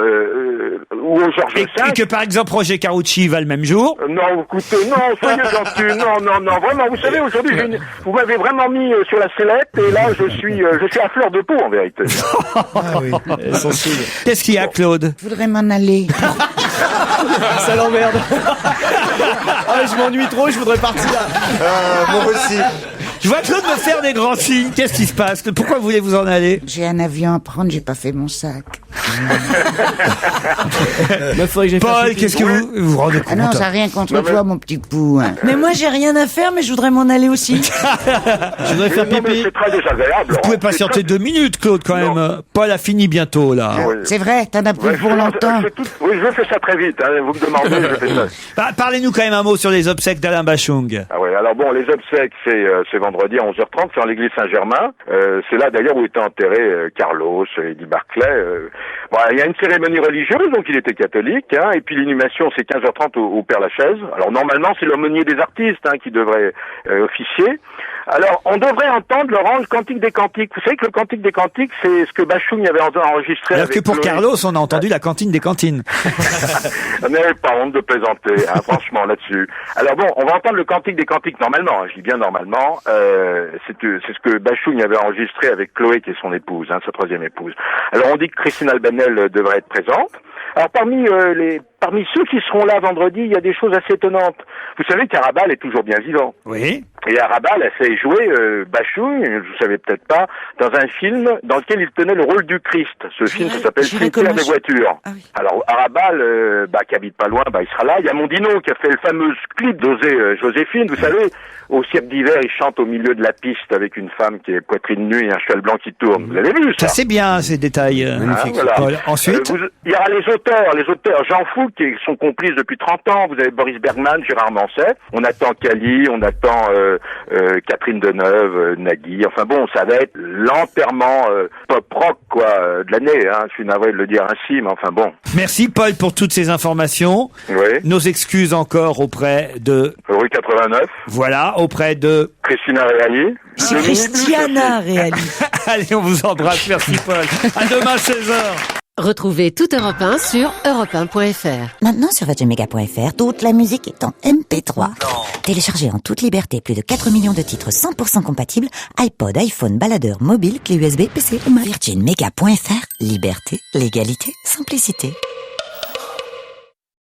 ou au Georges V. Et que par exemple Roger Carucci va le même jour? Non, écoutez, non, soyez gentil, non, vraiment, vous savez, aujourd'hui, vous m'avez vraiment mis sur la sellette, et là, je suis à fleur de peau, en vérité. Qu'est-ce qu'il y a, Claude? Je voudrais m'en aller. Ça l'emmerde. Je m'ennuie trop, je voudrais partir. Moi aussi. Je vois Claude me faire des grands signes. Qu'est-ce qui se passe? Pourquoi voulez vous en aller? J'ai un avion à prendre, j'ai pas fait mon sac. Paul, qu'est-ce que vous vous rendez compte? Ah non, ça n'a rien contre toi, mon petit pou. Hein. Mais moi, j'ai rien à faire, mais je voudrais m'en aller aussi. Je voudrais faire pipi. C'est très désagréable. Vous pouvez patienter 2 minutes, Claude, quand même. Paul a fini bientôt, là. C'est vrai, t'en as plus pour longtemps. Oui, je fais ça très vite. Hein. Vous me demandez, je fais ça. Parlez-nous quand même un mot sur les obsèques d'Alain Bachung. Ah ouais, alors bon, les obsèques, c'est vendredi à 11h30, c'est en l'église Saint-Germain. C'est là d'ailleurs où était enterré Carlos, Eddie Barclay. Bon, il y a une cérémonie religieuse, donc il était catholique, hein, et puis l'inhumation c'est 15h30 au Père-Lachaise. Alors normalement c'est l'aumônier des artistes qui devrait officier. Alors on devrait entendre, Laurent, le Cantique des Cantiques. Vous savez que le Cantique des Cantiques, c'est ce que Bachung avait enregistré. Alors que pour Carlos, on a entendu la cantine des cantines. On n'avait pas honte de plaisanter, franchement, là-dessus. Alors bon, on va entendre le Cantique des Cantiques normalement, je dis bien normalement. C'est ce que Bachung avait enregistré avec Chloé, qui est son épouse, sa troisième épouse. Alors on dit que Christine Albanel devrait être présente. Alors parmi ceux qui seront là vendredi, il y a des choses assez étonnantes. Vous savez qu'Arabal est toujours bien vivant. Oui. Et Arabal a fait jouer Bachung, vous savez peut-être pas, dans un film dans lequel il tenait le rôle du Christ. Ce film, ça s'appelle Cimetière des voitures. Ah oui. Alors Arabal, qui habite pas loin, il sera là. Il y a Mondino qui a fait le fameux clip d'Osée Joséphine. Vous savez, au cirque d'hiver, il chante au milieu de la piste avec une femme qui est poitrine nue et un cheval blanc qui tourne. Vous avez vu ça? Ça c'est bien, ces détails. Magnifique. Voilà. Paul. Ensuite, il y aura les auteurs Jean Fouque qui sont complices depuis 30 ans. Vous avez Boris Bergman, Gérard Manset. On attend Cali, on attend Catherine Deneuve, Nagui. Enfin bon, ça va être l'enterrement pop rock de l'année. Je suis navré de le dire ainsi, mais enfin bon. Merci Paul pour toutes ces informations. Oui. Nos excuses encore auprès de rue 89. Voilà, auprès de Christina Reali. C'est Christiana Reali. Allez, on vous embrasse. Merci Paul. À demain 16h. Retrouvez tout Europe 1 sur europe1.fr. Maintenant sur virginmedia.fr, toute la musique est en MP3. Téléchargez en toute liberté plus de 4 millions de titres 100% compatibles, iPod, iPhone, baladeur, mobile, clé USB, PC ou Mac. virginmedia.fr, liberté, légalité, simplicité.